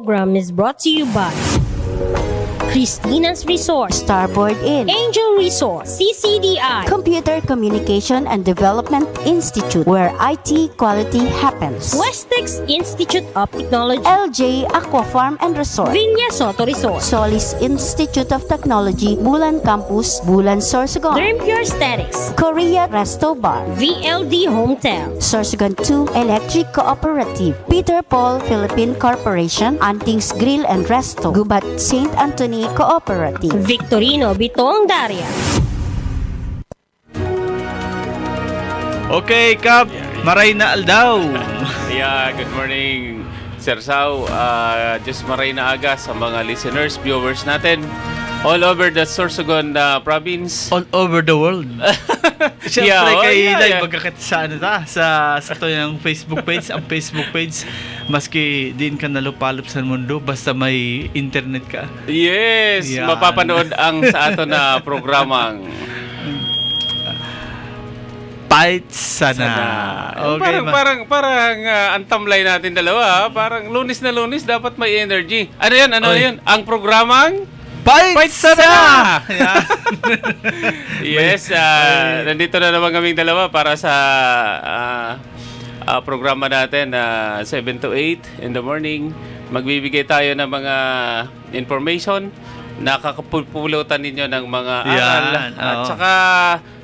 program is brought to you by Christina's Resort, Starboard Inn, Angel Resort, CCDI, Computer Communication and Development Institute, where IT quality happens, Westex Institute of Technology, LJ Aqua Farm and Resort, Villa Soto Resort, Solis Institute of Technology, Bulan Campus, Bulan Sorsogon, Derm Pure Aesthetics, Korea Resto Bar, VLD Hometel, Sorsogon 2 Electric Cooperative, Peter Paul Philippine Corporation, Antings Grill and Resto, Gubat St. Anthony Cooperative, Victorino Bitong Daria. Okay, Kap, maray na aldaw. Yeah, good morning, Sir Sao. Just maray na aga sa mga listeners, viewers natin all over the Sorsogon province. All over the world. Siyempre kay live yeah. magkakita sa ano sa to yung Facebook page, ang Facebook page maski din ka nalupalop sa mundo basta may internet ka. Yes, Yan. mapapanood ang sa ato na programang Fight sana. Okay, parang ang tamlay natin dalawa, parang Lunes na Lunes dapat may energy. Ano yan? Yun? Ang programang Fight sana! Yeah. Yes, nandito na naman kaming dalawa para sa programa natin 7 to 8 in the morning. Magbibigay tayo ng mga information, nakakapupulutan ninyo ng mga aral. At saka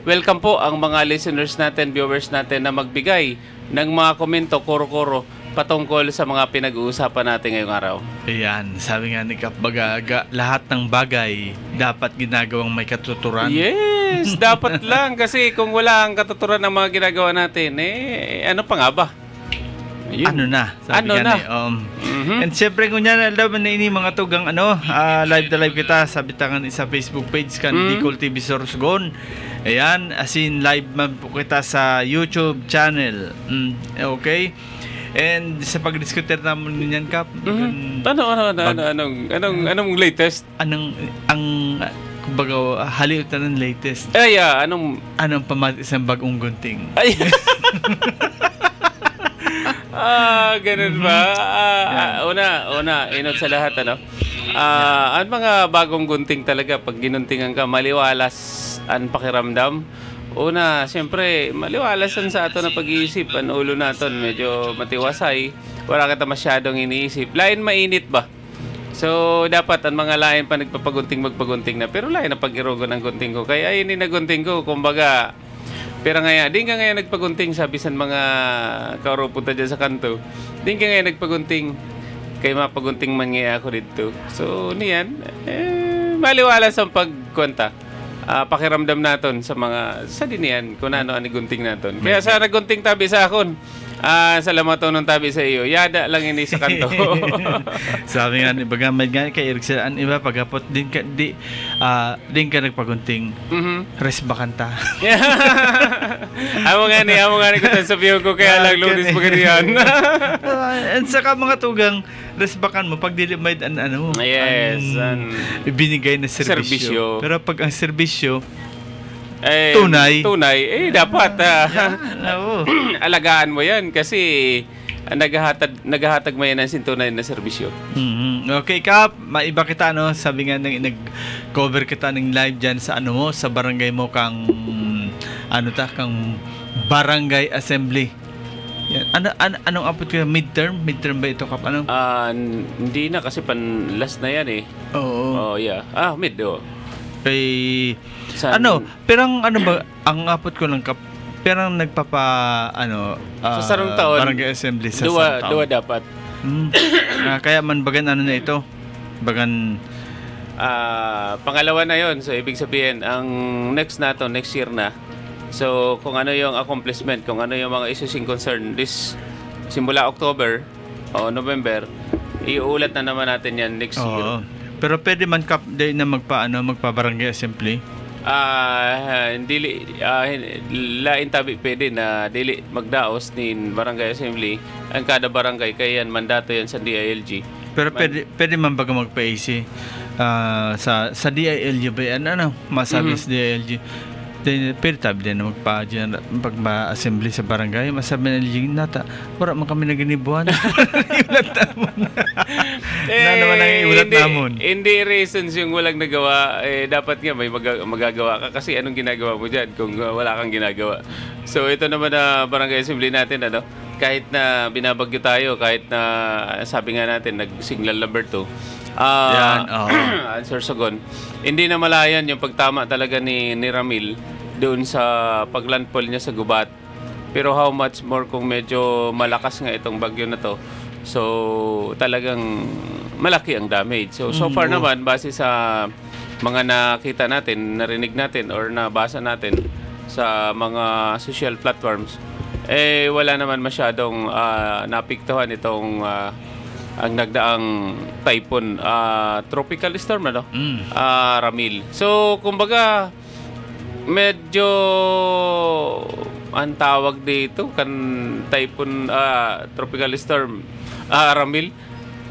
welcome po ang mga listeners natin, viewers natin na magbigay ng mga komento, koro-koro patungkol sa mga pinag-uusapan natin ngayong araw. Ayan, sabi nga ni Kap Bagaga, lahat ng bagay dapat ginagawang may katuturan. Yes, dapat lang kasi kung wala ang katuturan ng mga ginagawa natin, ano pa nga ba? Yun. Ano na? Sabi ano nga na? And syempre kung yan, alam na ini mga tugang live na live kita sa bitangan sa Facebook page kan Bicol TV Sorsogon. Ayan, as in live man po kita sa YouTube channel. Okay? And sa pag-diskuter naman niyan, Kap. Anong latest? Kumbaga, haliutan ng latest. Anong pamatis ng bagong gunting? Ay. Ganun ba? Una, inot sa lahat, ang mga bagong gunting talaga, pag ginuntingan ka, maliwalas ang pakiramdam. Una, siyempre, maliwalasan sa ato na pag-iisip. Ang ulo natin, medyo matiwasay. Wala kita masyadong iniisip. Lain mainit ba? So, dapat ang mga lain pa magpagunting na. Pero lain na pag-irogo ng gunting ko. Kaya yun na gunting ko. Kumbaga, pero ngayon, di ka ngayon nagpagunting, sabi sa mga kauro punta dyan sa kanto. Di ka ngayon nagpagunting. Kaya mapagunting man nga ako dito. So, niyan, maliwalas ang pagkwenta. Pakiramdam naton sa dinian kung ano ang gunting naton. Kaya sa nagunting tabi sa akon, salamat ng tabi sa iyo. Yada lang ini sa kanto. Sabi nga ni bagamay nga kay Erickson, an iba pagapot din ka ka nagpagunting. Res bakanta. Amo nga ni ko sa view ko kaya lang Lunes magarihan. And saka mga tugang resbakan mo pag dili may yes, ibinigay na serbisyo. Pero pag ang serbisyo tunay, dapat alagaan mo yan kasi naghahatag mo yan ng sintunay na serbisyo. Okay, Kap, maiba kita sabi nga nag-cover kita ng live dyan sa sa barangay mo kang kang barangay assembly. Yan. Anong apot ko? Midterm ba ito, Kap? Hindi na kasi last na yan Oo. Yeah. Mid. Kay perang ba ang apot ko lang, Kap? Perang sa sarong taon barangay assembly sa sarong taon. Dua dapat. Kaya man bagan na ito? Bagan pangalawa na yon. So ibig sabihin ang next year na. So, kung ano yung accomplishment, kung ano yung mga issues in concern, simula October o November, iuulat na naman natin yan next year. Pero pwede man, Kap, na magpa-barangay assembly? Lain tabi pwede na dili magdaos ni barangay assembly ang kada barangay, kaya yan, mandato yan sa DILG. Pero pwede man baga magpa-AC sa DILG ba yan? Masabi sa DILG? Pero tabi din na magpa-assembly sa barangay, masabi na liging nata, wala man kami naganibuan. Iulat namon. Na naman ang iulat namon. Hindi reasons yung walang nagawa. Dapat nga may magagawa ka. Kasi anong ginagawa mo dyan kung wala kang ginagawa? So ito naman na barangay assembly natin, kahit na binabagyo tayo, kahit na sabi nga natin, nag-signal number 2, Answer Sogon, hindi na malayan yung pagtama talaga ni Ramil doon sa paglandfall niya sa gubat. Pero how much more kung medyo malakas nga itong bagyo na to. So talagang malaki ang damage. So far naman, base sa mga nakita natin, narinig natin or nabasa natin sa mga social platforms, wala naman masyadong napiktuhan itong ang nagdaang typhoon, tropical storm Ramil. So kumbaga medyo ang tawag dito typhoon, tropical storm, Ramil,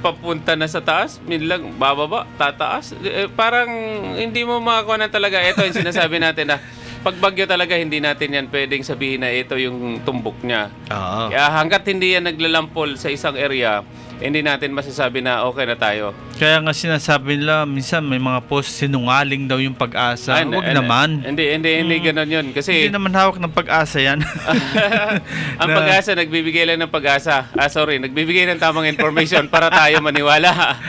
papunta na sa taas, minlang bababa, tataas, parang hindi mo makakuha na talaga. Ito yung sinasabi natin na pag bagyo talaga, hindi natin yan pwedeng sabihin na ito yung tumbok niya. Kaya hanggat hindi yan naglalampol sa isang area, hindi natin masasabi na okay na tayo. Kaya nga sinasabi nila, minsan may mga post, sinungaling daw yung Pag-asa. Huwag naman. Hindi ganun yun. Kasi hindi naman hawak ng Pag-asa yan. ang Pag-asa, nagbibigay lang ng pag-asa. Nagbibigay ng tamang information para tayo maniwala.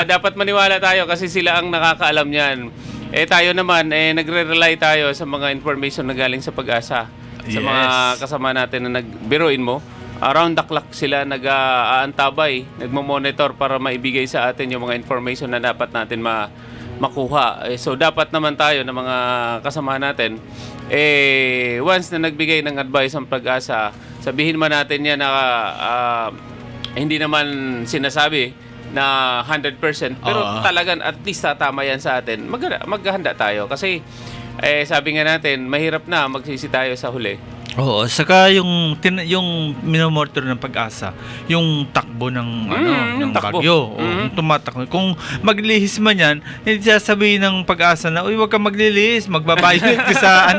Dapat maniwala tayo kasi sila ang nakakaalam yan. Tayo naman, nagre-rely tayo sa mga information na galing sa Pag-asa. Sa mga kasama natin na nagbiruin mo, around the clock sila nag-aantabay, nagmo-monitor para maibigay sa atin yung mga information na dapat natin makuha. So dapat naman tayo ng mga kasama natin, once na nagbigay ng advice ang Pag-asa, sabihin man natin yan na hindi naman sinasabi na 100%, pero talagang at least tatama yan sa atin, maghahanda tayo. Kasi sabi nga natin, mahirap na magsisi tayo sa huli. Oo, saka yung minomonitor ng Pag-asa, yung takbo ng ng bagyo, tumatakbo. Kung maglihis man yan, hindi sasabihin ng Pag-asa na, uy, wag kang maglilihis, magbabayad ka sa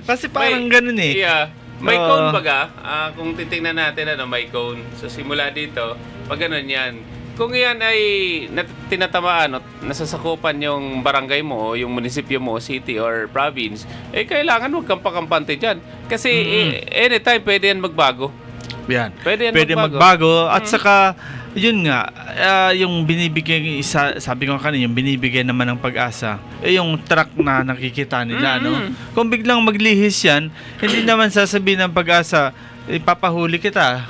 Kasi parang ganun Yeah. May cone baga, kung titingnan natin may cone. So simula dito, pag ganun yan. Kung yan ay tinatamaan, nasasakupan yung barangay mo, o yung munisipyo mo, city or province, kailangan huwag kang pakampante dyan. Kasi anytime pwede yan magbago. Yan. Pwede magbago. At saka, yun nga, yung binibigay, sabi ko kanina, yung binibigay naman ng Pag-asa, yung track na nakikita nila. Kung biglang maglihis yan, hindi naman sasabihin ng Pag-asa, ipapahuli kita.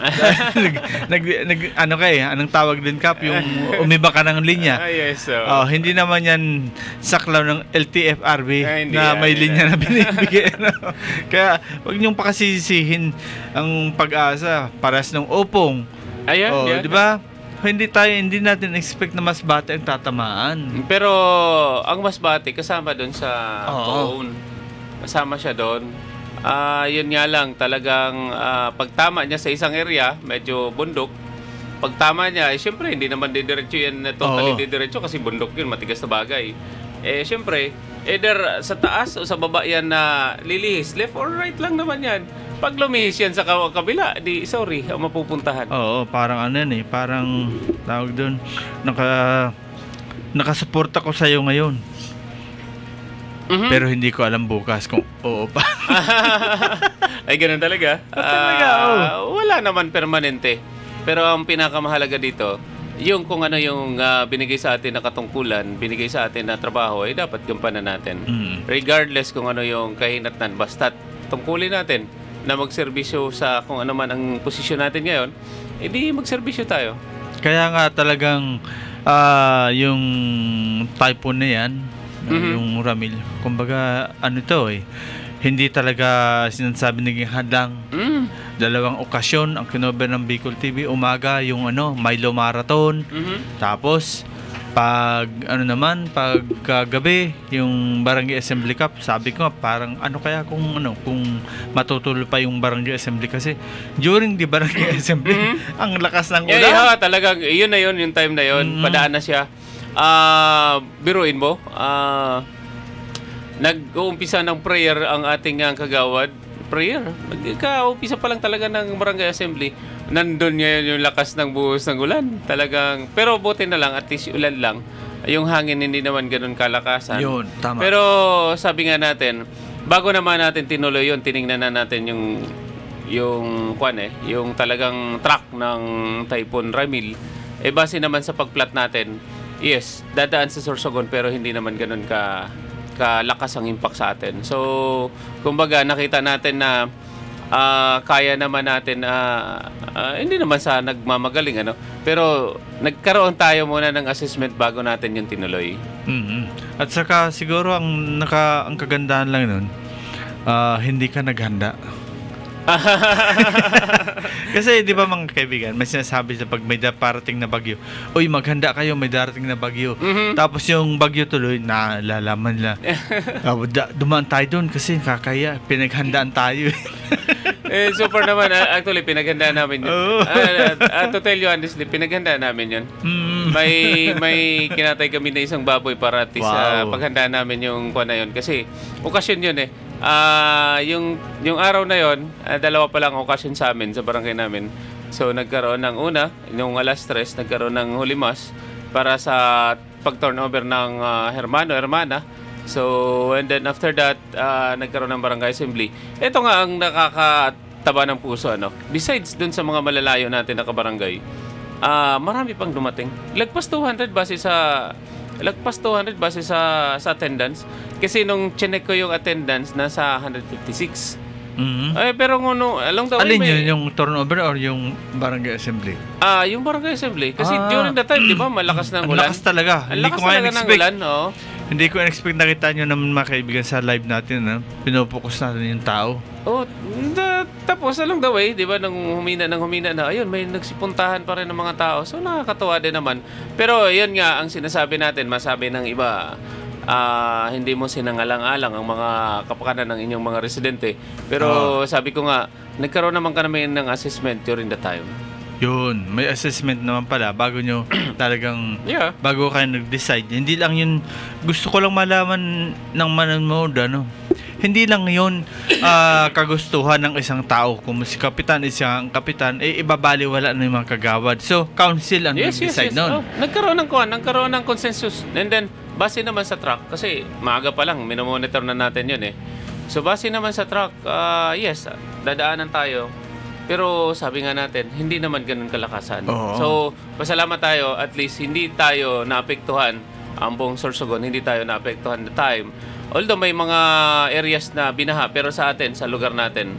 Anong tawag din, Kap? Yung umiba ka ng linya. Yes, hindi naman yan saklaw ng LTFRB na may linya na binibigay. Kaya wag niyong pakasisihin ang Pag-asa paras ng opong. Di ba? Hindi natin expect na Masbate ang tatamaan. Pero ang Masbate kasama doon sa phone. Kasama siya doon. Yun nga lang, talagang pagtama niya sa isang area, medyo bundok. Pagtama niya, syempre, hindi naman didiretso yan na totally didiretso kasi bundok yun, matigas na bagay. Syempre, either sa taas o sa baba yan na lilihis, left or right lang naman yan. Pag lumihis yan sa kabila, ang mapupuntahan. Parang parang tawag doon, nakasuporta ko sa'yo ngayon. Pero hindi ko alam bukas kung oo pa. Ay, ganun talaga. Wala naman permanente. Pero ang pinakamahalaga dito, yung kung ano yung binigay sa atin na katungkulan, binigay sa atin na trabaho, ay dapat gampanan natin. Regardless kung ano yung kahinatnan, basta tungkulin natin na magserbisyo sa kung ano man ang posisyon natin ngayon, edi magserbisyo tayo. Kaya nga talagang yung typhoon na yan, yung Ramil, kumbaga hindi talaga sinasabi naging hadlang. Dalawang okasyon ang kinover ng Bicol TV. Umaga yung Milo Marathon. Tapos pagkagabi yung Barangay Assembly Cup. Sabi ko parang kaya kung matutuloy pa yung Barangay Assembly kasi during the Barangay Assembly ang lakas ng ulan. Talagang yun na yun, yung time na yun. Padaan na siya. Biruin mo, nag-uumpisa ng prayer ang ating kagawad. Prayer. Nagka-umpisa pa lang talaga ng barangay assembly. Nandun ngayon yung lakas ng buhos ng ulan. Talagang, pero buti na lang, at least ulan lang. Yung hangin hindi naman ganun kalakasan. Yun, tama. Pero sabi nga natin, bago naman natin tinuloy yun, tiningnan na natin yung talagang track ng Typhoon Ramil. Base naman sa pagplat natin, yes, dadaan sa Sorsogon pero hindi naman ganun kalakas ang impact sa atin. So, kumbaga nakita natin na kaya naman natin hindi naman sa nagmamagaling pero nagkaroon tayo muna ng assessment bago natin yung tinuloy. At saka siguro ang kagandahan lang nun, hindi ka naghanda. Kasi di ba mga kaibigan, may sinasabi sa pag may parating na bagyo, uy, maghanda kayo, may darating na bagyo. Tapos yung bagyo tuloy, nalalaman nila, dumaan tayo doon kasi kakaya, pinaghandaan tayo. Super naman. Actually, pinaghandaan namin yun. To tell you honestly, pinaghandaan namin yun. May kinatay kami na isang baboy para at least paghandaan namin yung kuha na yun. Kasi okasyon yun yung araw na yon, dalawa pa lang okasyon sa amin sa barangay namin. So nagkaroon ng una, yung alas 3, nagkaroon ng huli mass para sa pag-turnover ng hermano-hermana. So and then after that, nagkaroon ng barangay assembly. Ito nga ang nakakataba ng puso. Besides dun sa mga malalayo natin na kabarangay, marami pang dumating. Lagpas 200 base sa attendance. Kasi nung chinek ko yung attendance, nasa 156. Pero along the way, alin yun? Yung turnover or yung barangay assembly? Yung barangay assembly. Kasi during that time, di ba, malakas ng ulan. Lakas talaga. Ang lakas talaga ng ulan, Hindi ko expect nakita nyo naman mga kaibigan sa live natin, pinupokus natin yung tao. Tapos along the way, di ba, nang humina na, ayun, may nagsipuntahan pa rin ng mga tao. So, nakakatawa din naman. Pero, yun nga, ang sinasabi natin, masabi ng iba, hindi mo sinangalang-alang ang mga kapakanan ng inyong mga residente. Pero, sabi ko nga, nagkaroon naman kami ng assessment during the time. Yun, may assessment naman pala bago nyo talagang bago kayo nag-decide. Hindi lang yun, gusto ko lang malaman ng manonood, hindi lang yun kagustuhan ng isang tao. Kung si kapitan, isang kapitan, ibabaliwala na yung mga kagawad. So, council ang nag-decide nun. Nagkaroon ng consensus. And then, base naman sa track, kasi maaga pa lang, minomonitor na natin yun So, base naman sa track, yes, dadaanan tayo. Pero sabi nga natin, hindi naman ganun kalakasan. So, pasalamat tayo, at least hindi tayo naapektuhan ang buong Sorsogon, hindi tayo naapektuhan the time. Although may mga areas na binaha, pero sa atin, sa lugar natin,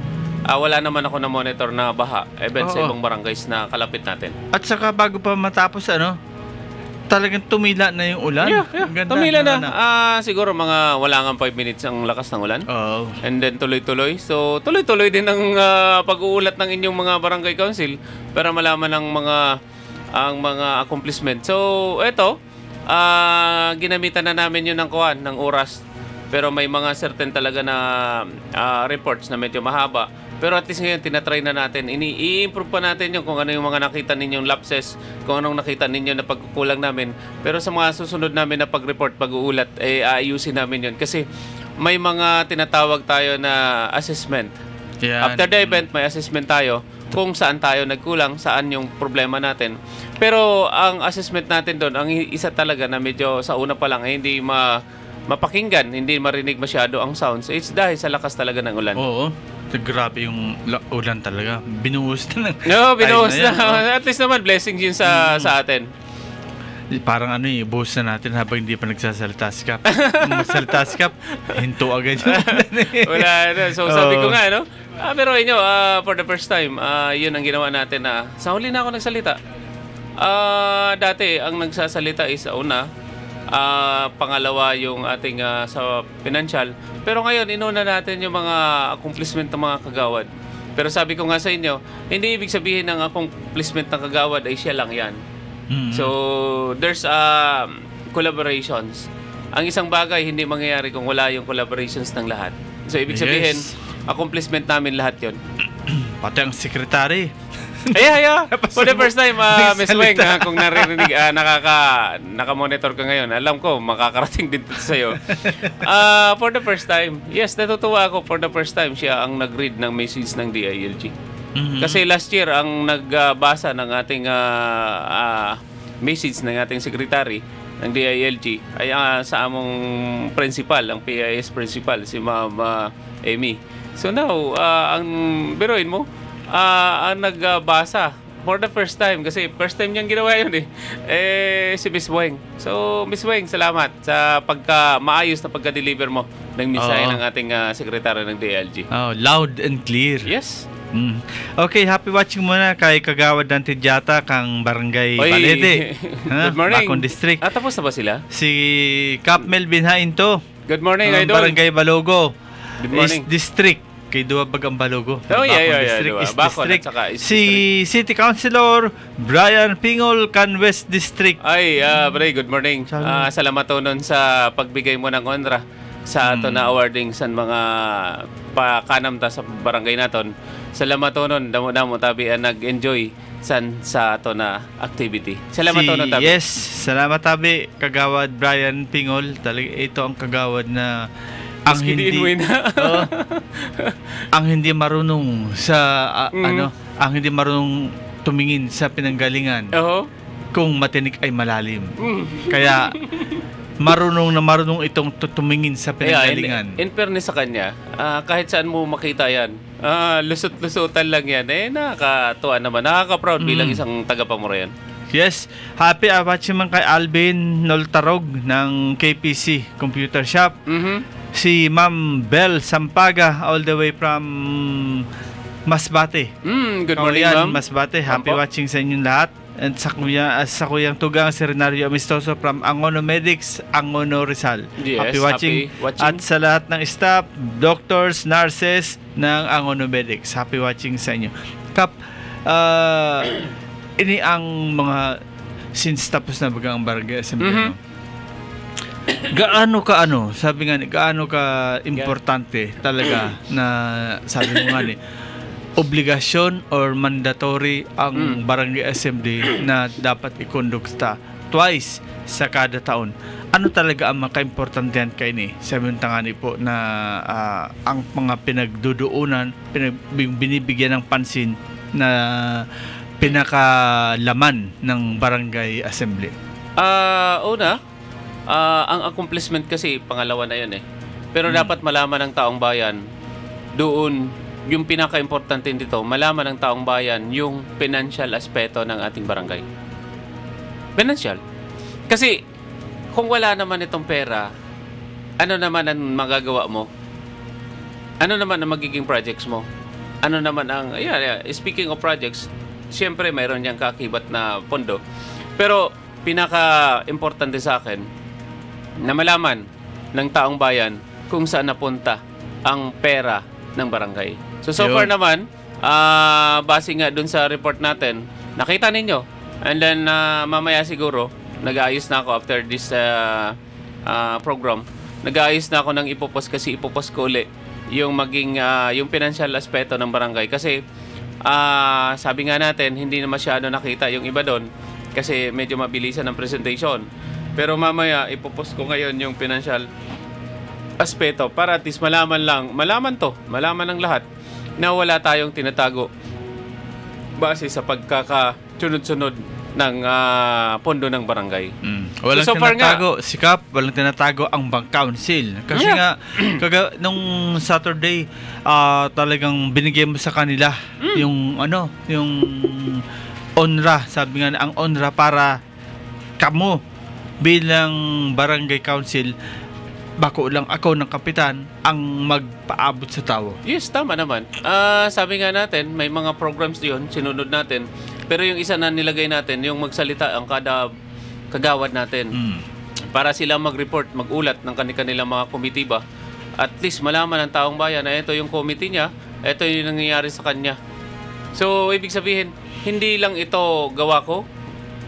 wala naman ako na monitor na baha, even sa ibang barangays na kalapit natin. At saka bago pa matapos, talagang tumila na yung ulan. Ganda, tumila na. Siguro mga wala nga 5 minutes ang lakas ng ulan. And then tuloy-tuloy. So, tuloy-tuloy din ang pag-uulat ng inyong mga barangay council para malaman ang mga accomplishment. So, eto, ginamitan na namin yun ng oras. Pero may mga certain talaga na reports na medyo mahaba. Pero at least ngayon, tinatry na natin. I-improve pa natin yung kung ano yung mga nakita ninyong lapses, kung anong nakita ninyo na pagkukulang namin. Pero sa mga susunod namin na pag-report, pag-uulat, aayusin namin yun. Kasi may mga tinatawag tayo na assessment. After the event, may assessment tayo kung saan tayo nagkulang, saan yung problema natin. Pero ang assessment natin doon, ang isa talaga na medyo sa una pa lang, hindi mapakinggan, hindi marinig masyado ang sounds. It's dahil sa lakas talaga ng ulan. Grabe yung ulan talaga. Binuhos na. Binuhos na. At least naman, blessings yun sa atin. Parang buhos na natin habang hindi pa nagsasalita si Cap. Kung magsalita si Cap, hinto agad yun. Wala na. So, sabi ko nga, pero for the first time, yun ang ginawa natin na sa huli na ako nagsalita. Dati, ang nagsasalita is una, pangalawa yung ating sa financial. Pero ngayon, inuna natin yung mga accomplishment ng mga kagawad. Pero sabi ko nga sa inyo, hindi ibig sabihin ng accomplishment ng kagawad ay siya lang yan. So, there's collaborations. Ang isang bagay hindi mangyayari kung wala yung collaborations ng lahat. So, ibig sabihin, accomplishment namin lahat yon. Pati ang secretary. For the first time, Miss Weng, Nagsalita. kung naririnig, naka-monitor ka ngayon, alam ko, makakarating din ito sa'yo. For the first time, yes, natutuwa ako. For the first time, siya ang nag-read ng message ng DILG. Kasi last year, ang nagbasa ng ating message ng ating secretary ng DILG ay sa among principal, ang PIS principal, si Ma'am Amy. So now, ang biruin mo, ang nagbasa for the first time, kasi first time niyang ginawa yun si Miss Weng. So, Miss Weng, salamat sa maayos na pagka-deliver mo ng mensahe ng ating secretary ng DILG. Oh, loud and clear. Yes. Okay, happy watching muna kay Kagawad ng Tidyata kang Barangay Oy. Balete. Good morning. Bacon District. Tapos na ba sila? Si Cap Melvin Hainto. Good morning, ng Idol. Barangay Balogo. Good morning. East District. Kay Duwabag ang Balogo. Oh, yeah, Bacon yeah, District, diba? East Bacon District. at saka East Si City Councilor Brian Pingol kan West District. Ay, Bray, good morning. Salamat nun sa pagbigay mo ng honra sa ato na awarding sa mga pakanamta sa barangay naton. Salamat nun, damo-damo tabi nag-enjoy sa ato na activity. Salamat nun tabi. Yes, salamat tabi Kagawad Brian Pingol. Talaga ito ang kagawad na ang Maski hindi diin na. ang hindi marunong sa ang hindi marunong tumingin sa pinanggalingan Oo. kung matinik ay malalim. Kaya marunong itong tumingin sa pinanggalingan. In fairness sa kanya, kahit saan mo makita yan, lusot-lusutan lang yan. Nakakatuwa naman. Nakaka-proud bilang isang taga-Pamorayan. Yes, happy watching man kay Alvin Noltarog ng KPC Computer Shop. Si Ma'am Bell Sampaga all the way from Masbate. Good morning, ma'am. Masbate. Happy watching sa inyong lahat. And sa kuyang tugang si Renario Amistoso from Angono Medics, Angono Rizal. Yes, happy watching. At sa lahat ng staff, doctors, nurses ng Angono Medics. Happy watching sa inyo. Kap, ini ang mga since tapos na bagang barangay assembly, no? Gaano ka importante talaga na sabi mo nga obligasyon or mandatory ang barangay assembly na dapat ikondukta twice sa kada taon. Ano talaga ang maka-importantehan kay ni? Sabi nga po na ang mga pinagduduunan, binibigyan ng pansin na pinakalaman ng barangay assembly. Ang accomplishment kasi pangalawa na yun Pero dapat malaman ng taong bayan doon yung pinaka-importante dito, malaman ng taong bayan yung financial aspeto ng ating barangay. Financial. Kasi kung wala naman itong pera, ano naman ang magagawa mo? Ano naman ang magiging projects mo? Ano naman ang speaking of projects, siyempre mayroon niyang kakibat na pondo. Pero pinaka-importante sa akin na malaman ng taong bayan kung saan napunta ang pera ng barangay. So far naman, base nga dun sa report natin, nakita ninyo. And then, mamaya siguro, nag-aayos na ako after this program. Nag-aayos na ako ng ipopost kasi ipopost ko ulit yung maging, yung financial aspeto ng barangay. Kasi, sabi nga natin, hindi na masyado nakita yung iba doon kasi medyo mabilisan ang presentation. Pero mamaya, ipopost ko ngayon yung financial aspeto para at least malaman ng lahat na wala tayong tinatago base sa pagkakasunod-sunod ng pondo ng barangay. Walang tinatago, sikap, walang tinatago ang Bank Council. Kasi nga, nung Saturday, talagang binigay mo sa kanila yung onra, sabi nga ang onra para kamo bilang barangay council, bako lang ako ng kapitan ang magpaabot sa tao. Yes, tama naman. Sabi nga natin, may mga programs diyon, sinunod natin. Pero yung isa na nilagay natin, yung magsalita ang kada kagawad natin. Para sila mag-report, mag-ulat ng kanilang mga komitiba. At least malaman ng taong bayan na ito yung committee niya, ito yung nangyayari sa kanya. So, ibig sabihin, hindi lang ito gawa ko,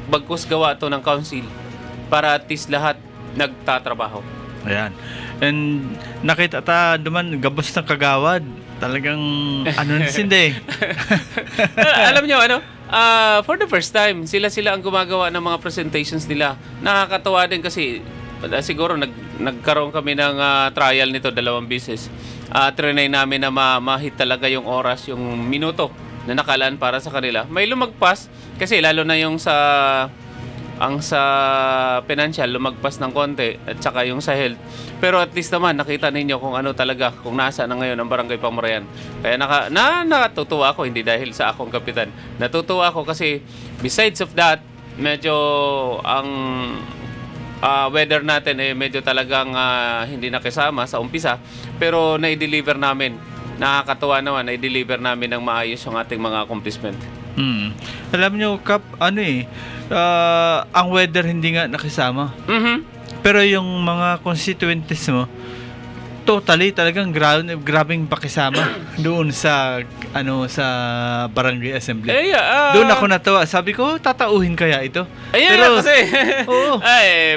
bagkus gawa ito ng council para at least lahat nagtatrabaho. Ayan. And nakita ta duman gabos ng kagawad. Talagang ano hindi. Alam nyo, for the first time, sila ang gumagawa ng mga presentations nila. Nakakatawa din kasi, siguro nagkaroon kami ng trial nito 2 beses. Trinay namin na ma-hit talaga yung oras, yung minuto na nakalaan para sa kanila. May lumagpas, kasi lalo na yung sa financial, lumagpas ng konti, at saka yung sa health. Pero at least naman, nakita ninyo kung ano talaga, kung nasa na ngayon ang Barangay Pamarayan. Kaya natutuwa ako, hindi dahil sa akong kapitan. Natutuwa ako kasi besides of that, medyo ang weather natin medyo talagang hindi nakisama sa umpisa. Pero na-deliver namin. Nakakatuwa naman, na-deliver namin ng maayos yung ating mga accomplishment. Alam nyo, Kap, ang weather hindi nga nakisama. Pero yung mga constituents mo, totally talagang grabing pakisama doon sa sa barangay assembly. Doon ako natawa. Sabi ko, tatauhin kaya ito? Pero kasi oo.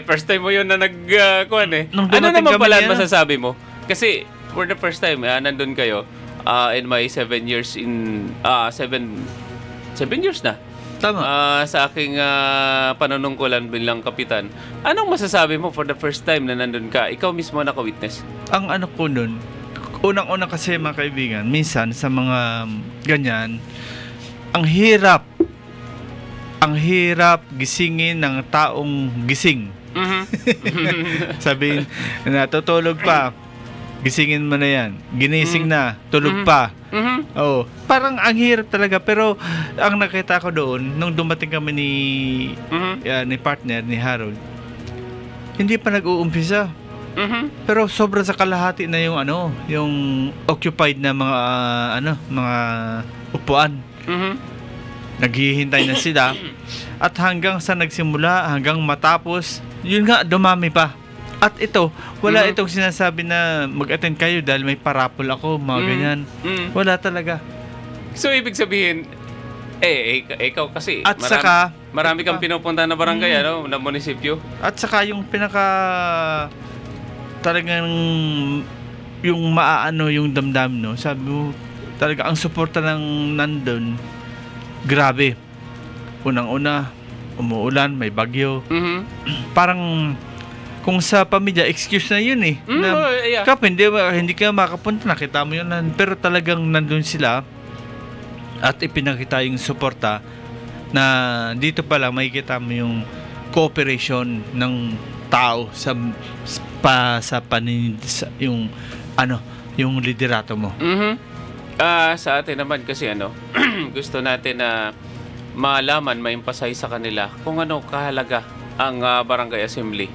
First time mo yun na nagkuhan Nung Ano naman pala kami, masasabi mo? Kasi for the first time, nandun kayo in my 7 years in 7 years na. Tama. Sa aking panunungkulan bilang kapitan. Anong masasabi mo for the first time na nandun ka? Ikaw mismo naka-witness. Ang ano ko nun, unang-una kasi mga kaibigan, minsan sa mga ganyan, ang hirap gisingin ng taong gising. Sabihin, natutulog pa, gisingin mo na yan. Ginising na, tulog pa. Oo. Parang ang hirap talaga. Pero ang nakita ko doon, nung dumating kami ni partner, ni Harold, hindi pa nag-uumpisa. Pero sobra sa kalahati na yung yung occupied na mga upuan. Naghihintay na sila. At hanggang sa nagsimula, hanggang matapos, yun nga, dumami pa. At ito, wala itong sinasabi na mag-attend kayo dahil may parapol ako, mga ganyan. Wala talaga. So, ibig sabihin, ikaw kasi, at marami kang pinupunta na barangay, na munisipyo. At saka yung talagang yung yung damdam, no? Sabi mo, talaga, ang suporta ng nandun, grabe. Unang-una, umuulan, may bagyo. Parang, kung sa pamilya, excuse na yun Kap, hindi ka makapunta, nakita mo yun. Pero talagang nandun sila at ipinakita yung suporta na dito pa lang makikita mo yung cooperation ng tao sa yung liderato mo. Sa atin naman kasi gusto natin na malaman, ma-emphasize sa kanila kung ano kahalaga ang barangay assembly.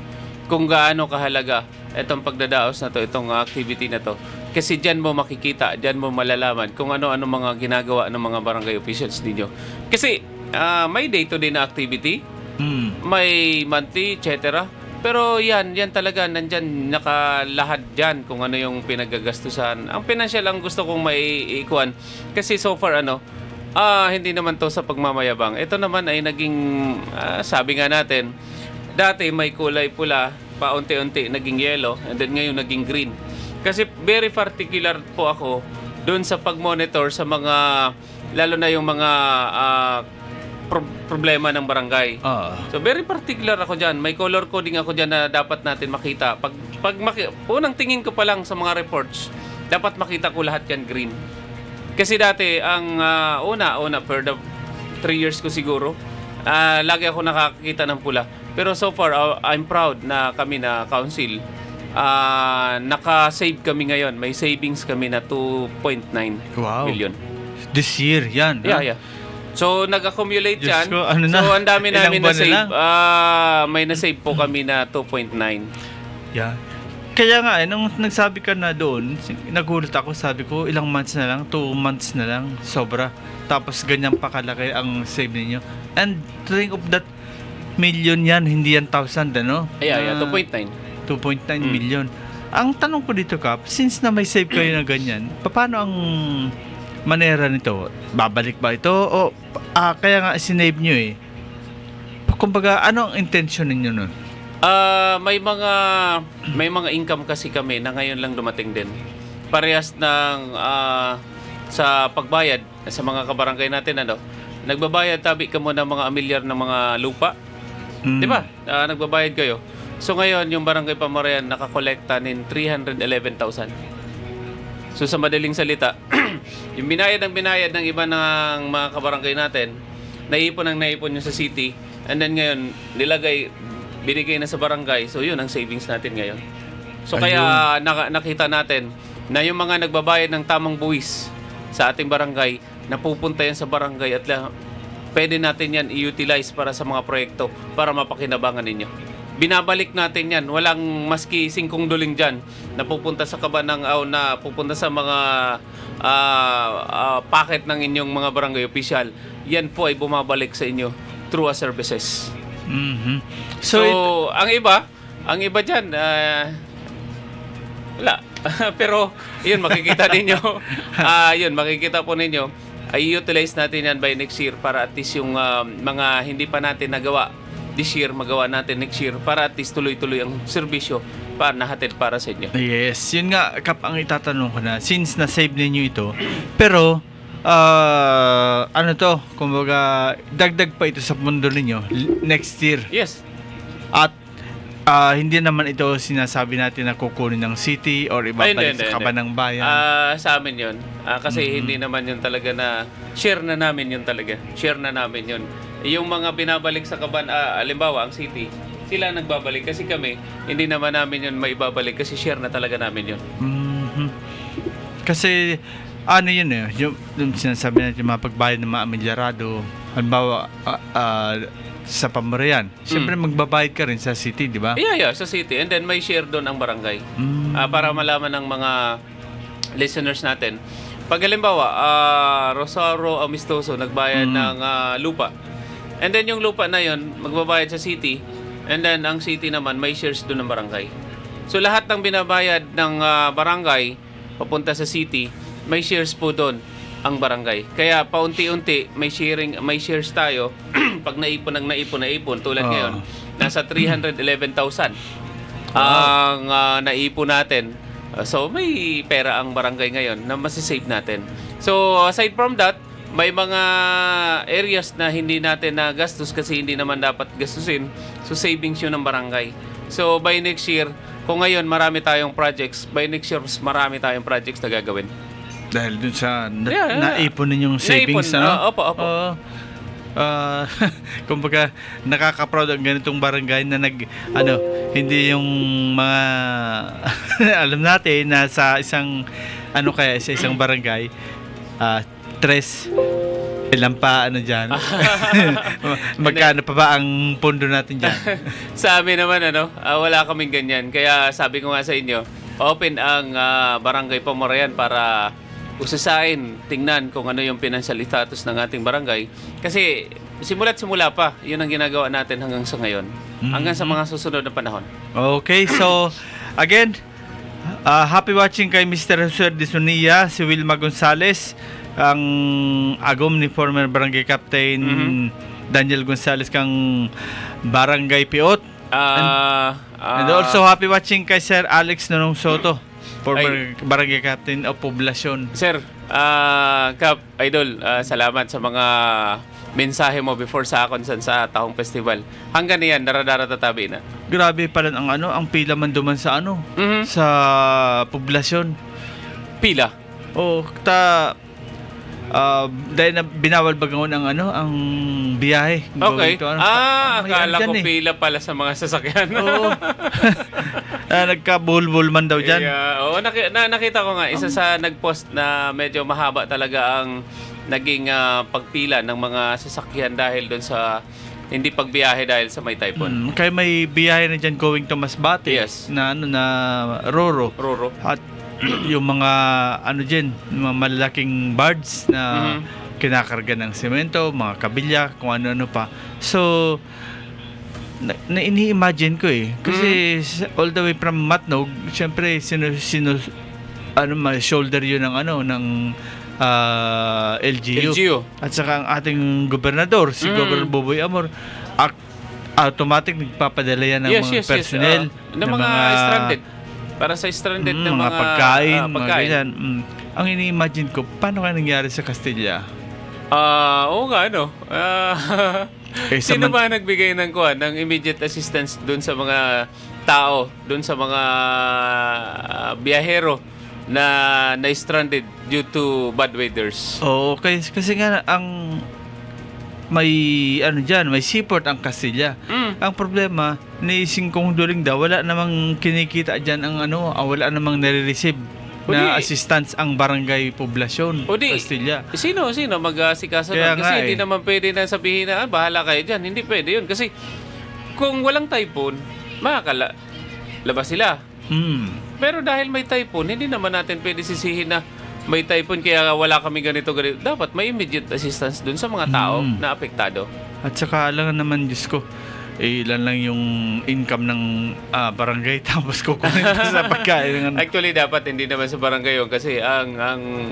Kung gaano kahalaga itong pagdadaos na to, itong activity na to. Kasi dyan mo makikita, dyan mo malalaman kung ano-ano mga ginagawa ng mga barangay officials ninyo. Kasi may day-to-day na activity, may monthly, etc. Pero yan talaga, nandyan, nakalahad dyan kung ano yung pinagagastusan. Ang financial ang gusto kong maiikuan. Kasi so far, hindi naman to sa pagmamayabang. Ito naman ay naging, sabi nga natin, dati may kulay pula, paunti-unti naging yellow, and then ngayon naging green. Kasi very particular po ako doon sa pag-monitor sa mga, lalo na yung mga problema ng barangay. So very particular ako dyan. May color coding ako dyan na dapat natin makita. Unang tingin ko pa lang sa mga reports, dapat makita ko lahat yan green. Kasi dati, ang una, for the 3 years ko siguro, lagi ako nakakita ng pula. Pero so far, I'm proud na kami na council, naka-save kami ngayon. May savings kami na 2.9 million. This year, yan. Yeah. So, nag-accumulate yan. Ko, so, ang dami namin na-save. May na-save po kami na 2.9. Yeah. Kaya nga, nung nagsabi ka na doon, nagulat ako, sabi ko, ilang months na lang, 2 months na lang, sobra. Tapos ganyan pa kalaki ang save ninyo. And think of that, million yan, hindi yan 1,000, 2.9. 2.9 million. Ang tanong ko dito, Kap, since na may save kayo na ganyan, paano ang manera nito? Babalik ba ito? O kaya nga sinave nyo Kumbaga, ano ang intention ninyo nun? May mga income kasi kami na ngayon lang dumating din. parehas ng sa pagbayad sa mga kabarangay natin, nagbabayad tabi ka mo ng mga amilyar ng mga lupa. Di ba? Nagbabayad kayo. So ngayon, yung Barangay Pamarayan nakakolekta ng 311,000. So sa madaling salita, yung binayad ng iba ng mga kabarangay natin, naipon yung sa city, and then ngayon, binigay na sa barangay. So yun ang savings natin ngayon. So kaya nakita natin na yung mga nagbabayad ng tamang buwis sa ating barangay, napupunta yan sa barangay at pwede natin yan i-utilize para sa mga proyekto para mapakinabangan ninyo. Binabalik natin yan. Walang maski 5 duling dyan na pupunta sa Kabanangaw, na pupunta sa mga packet ng inyong mga barangay official. Yan po ay bumabalik sa inyo through services. So ang iba dyan, wala. Pero, yun, makikita ninyo. Makikita po ninyo. Ay utilize natin yan by next year para at least yung mga hindi pa natin nagawa this year, magawa natin next year para at least tuloy-tuloy ang serbisyo para nahatid para sa inyo. Yes, yun nga Kap ang itatanong ko na, since na-save ninyo ito, pero kumbaga dagdag pa ito sa mundo ninyo next year. Yes. At hindi naman ito sinasabi natin na kukunin ng city or ibabalik sa Kabanang Bayan. Sa amin yun. Kasi hindi naman yun talaga na share na namin yun talaga. Share na namin yun. Yung mga binabalik sa halimbawa ang city, sila nagbabalik kasi kami, hindi naman namin yun maibabalik kasi share na talaga namin yun. Kasi yun yung sinasabi natin yung mga pagbayad ng mga amilyarado, halimbawa sa Pamarayan, siyempre magbabayad ka rin sa city, di ba? Yeah, sa city. And then may share doon ang barangay. Para malaman ng mga listeners natin. Pag halimbawa, Rosario Amistoso nagbayad ng lupa. And then yung lupa na yun, magbabayad sa city. And then ang city naman, may shares doon ng barangay. So lahat ng binabayad ng barangay papunta sa city, may shares po doon ang barangay. Kaya paunti-unti may shares tayo. Pag naipon tulad ngayon, nasa 311,000 ang naipon natin. So may pera ang barangay ngayon na masisave natin. So aside from that, may mga areas na hindi natin nagastos kasi hindi naman dapat gastusin. So savings yun ng barangay. So by next year, kung ngayon marami tayong projects, by next year marami tayong projects na gagawin. Dahil dun sa naipon ninyong savings, Opo. Kumbaga nakaka-proud ang ganitong barangay na hindi yung mga alam natin na sa isang sa isang barangay ilan pa dyan magkano pa ba ang pondo natin dyan? Sa amin naman wala kaming ganyan, kaya sabi ko nga sa inyo, open ang Barangay Pamarayan para usasain, tingnan kung ano yung financial status ng ating barangay. Kasi simula pa, yun ang ginagawa natin hanggang sa ngayon. Hanggang sa mga susunod na panahon. Okay, so again, happy watching kay Mr. Jose de Sonia, si Wilma Gonzales, ang agom ni former barangay captain Daniel Gonzales kang Barangay Piot. And also happy watching kay Sir Alex Nonong Soto, former barangay captain of Poblacion. Sir, Kap, Idol, salamat sa mga mensahe mo before sa akon sa Tahong Festival. Hanggang niyan, daradara-tatabi na. Grabe pala ang pila man duman sa sa Poblacion. Pila? Dahil na binawal bagangon ang biyahe. Okay. Akala ko pila pala sa mga sasakyan. Oo. Nagkabulbul man daw dyan. Nakita ko nga, isa sa nagpost na medyo mahaba talaga ang naging pagpila ng mga sasakyan dahil doon sa hindi pagbiyahe dahil sa may typhoon. Kaya may biyahe na dyan going to Masbate. Yes. Na Roro. At yung mga mga malalaking barge na kinakarga ng semento, mga kabilya, kung ano-ano pa. So ini-imagine ko kasi all the way from Matnog, syempre shoulder yun ng LGU. At saka ang ating gobernador, si Governor Boboy Amor, automatic nagpapadala yan ng mga personnel ng mga stranded. Para sa stranded na mga pagkain, mga pagkain. ganyan. Ang ini-imagine ko, paano kaya nangyari sa Castilla? Oo nga, ano. Sino ba nagbigay ng immediate assistance doon sa mga tao, doon sa mga biyahero na stranded due to bad weathers? Oo, kasi nga may may seaport ang Castilla. Ang problema, naising kong duling daw, wala namang kinikita diyan wala namang nare-receive na assistance ang barangay poblasyon Castilla. Sino mag-asikaso doon? Kasi hindi naman pwede na sabihin na bahala kayo diyan. Hindi pwede 'yun kasi kung walang typhoon, labas sila. Pero dahil may typhoon, hindi naman natin pwede sisihin na may typhoon kaya wala kami ganito. Dapat may immediate assistance dun sa mga tao na apektado. At saka alam naman, Diyos ko, ilan lang yung income ng barangay tapos kukunin sa pagkain. Actually, dapat hindi naman sa barangay yun kasi ang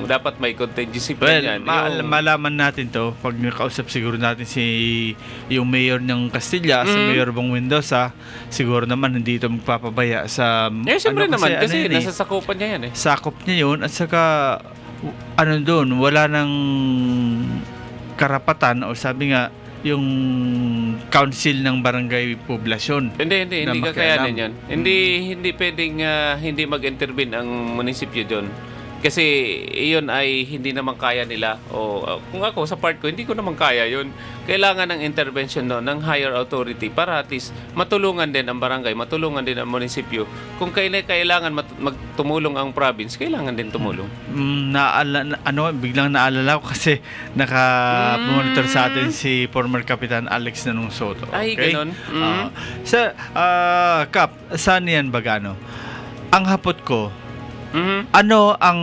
dapat may contingency plan yan. Malaman natin to pag nakausap siguro natin yung mayor ng Castilla, si Mayor Bong Mendoza, siguro naman hindi ito magpapabaya sa siyempre naman kasi nasa sakupan niya yan sakop niya yun at saka doon, wala nang karapatan o sabi nga yung council ng barangay poblasyon. Hindi kakayanin yun. Hindi pwedeng hindi mag-intervene ang munisipyo doon. Kasi iyon ay hindi naman kaya nila. Kung ako sa part ko, hindi ko naman kaya yun. Kailangan ng intervention ng higher authority para at least matulungan din ang barangay, matulungan din ang munisipyo. Kung kailangan tumulong ang province, kailangan din tumulong. Biglang naalala ko kasi naka-monitor sa atin si former Kapitan Alex Nanong Soto. Ay, ganun. Kap, saan yan bagano? Ang hapot ko, ano ang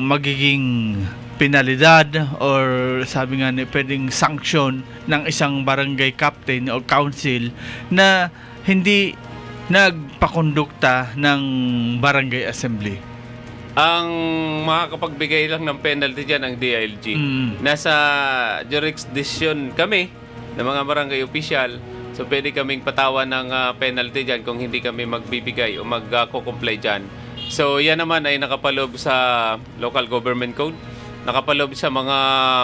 magiging penalidad or sabi nga pwedeng sanction ng isang barangay captain o council na hindi nagpakondukta ng barangay assembly? Ang makakapagbigay lang ng penalty dyan ang DILG. Nasa jurisdiction kami ng mga barangay official. So pwede kaming patawan ng penalty dyan kung hindi kami magbibigay o mag-comply dyan. So yan naman ay nakapaloob sa local government code, nakapaloob sa mga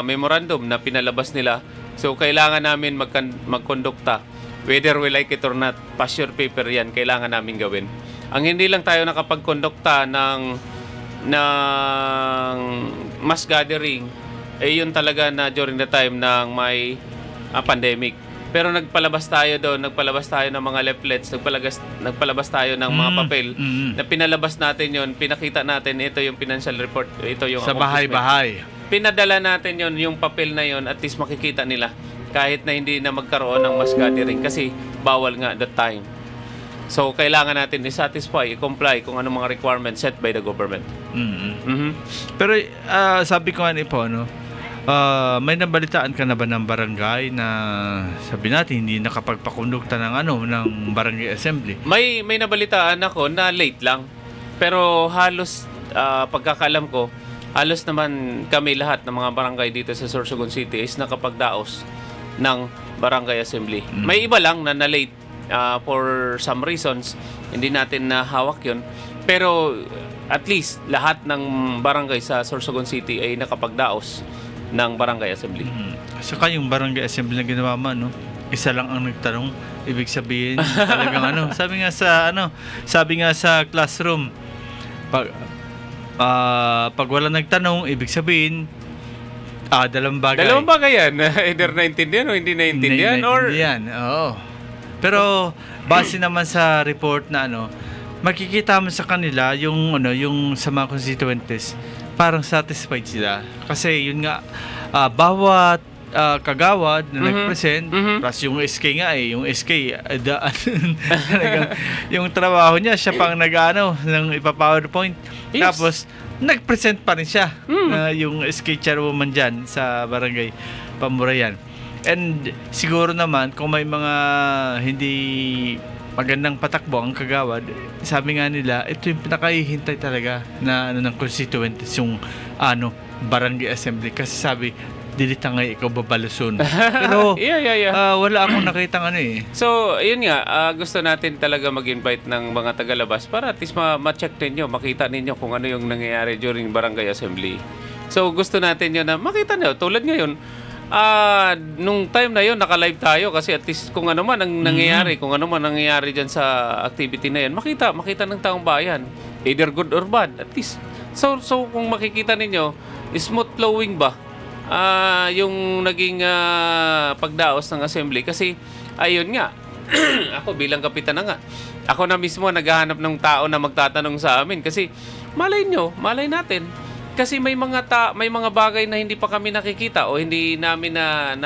memorandum na pinalabas nila. So kailangan namin magkondukta, whether we like it or not, pass your paper yan, kailangan namin gawin. Ang hindi lang tayo nakapagkondukta ng mass gathering, yun talaga na during the time ng may pandemic. Pero nagpalabas tayo ng mga leaflets, nagpalabas tayo ng mga papel na pinalabas natin yon, pinakita natin ito yung financial report, ito yung sa bahay-bahay. Pinadala natin yon, yung papel na yon, at least makikita nila kahit na hindi na magkaroon ng mass gathering kasi bawal nga that time. So kailangan natin i-satisfy, i-comply kung anong mga requirements set by the government. Pero sabi ko nga po, may nabalitaan ka na ba ng barangay na sabi natin hindi nakapagpakondukta ng barangay assembly? May nabalitaan ako na late lang. Pero halos pagkakaalam ko, halos naman kami lahat ng mga barangay dito sa Sorsogon City is nakapagdaos ng barangay assembly. May iba lang na late for some reasons, hindi natin hawak 'yon. Pero at least lahat ng barangay sa Sorsogon City ay nakapagdaos ng barangay assembly. Saka yung barangay assembly na ginawa mo, isa lang ang nagtanong, ibig sabihin talagang sabi nga sa classroom, pag wala nagtanong, ibig sabihin dalawang bagay yan. Either naintindihan o hindi naintindihan oo. Pero base naman sa report na makikita mo sa kanila yung sa mga constituents, parang satisfied sila. Kasi yun nga, bawat kagawad na nag-present, plus yung SK nga yung SK, yung trabaho niya, siya pang ng ipa-PowerPoint. Yes. Tapos, nag-present pa rin siya, yung SK chairwoman dyan sa barangay Pamurayan. And siguro naman, kung may mga hindi magandang patakbo ang kagawad, sabi nga nila, ito yung pinakahihintay talaga na ng constituents, yung barangay assembly. Kasi sabi, dilita nga ikaw babaluson. Pero Yeah. wala akong nakitang ano eh. So, yun nga, gusto natin talaga mag-invite ng mga tagalabas para at least ma-check ninyo, makita ninyo kung ano yung nangyayari during barangay assembly. So, gusto natin yun na makita nyo. Tulad ngayon, nung time na yun, naka-live tayo kasi at least kung ano man ang nangyayari, kung ano man nangyayari dyan sa activity na yun, makita ng taong bayan. Either good or bad, at least. So kung makikita ninyo, smooth flowing ba yung naging pagdaos ng assembly? Kasi, ayun nga, ako bilang kapitan na nga, ako na mismo naghahanap ng tao na magtatanong sa amin kasi malay natin. Kasi may mga bagay na hindi pa kami nakikita o hindi namin na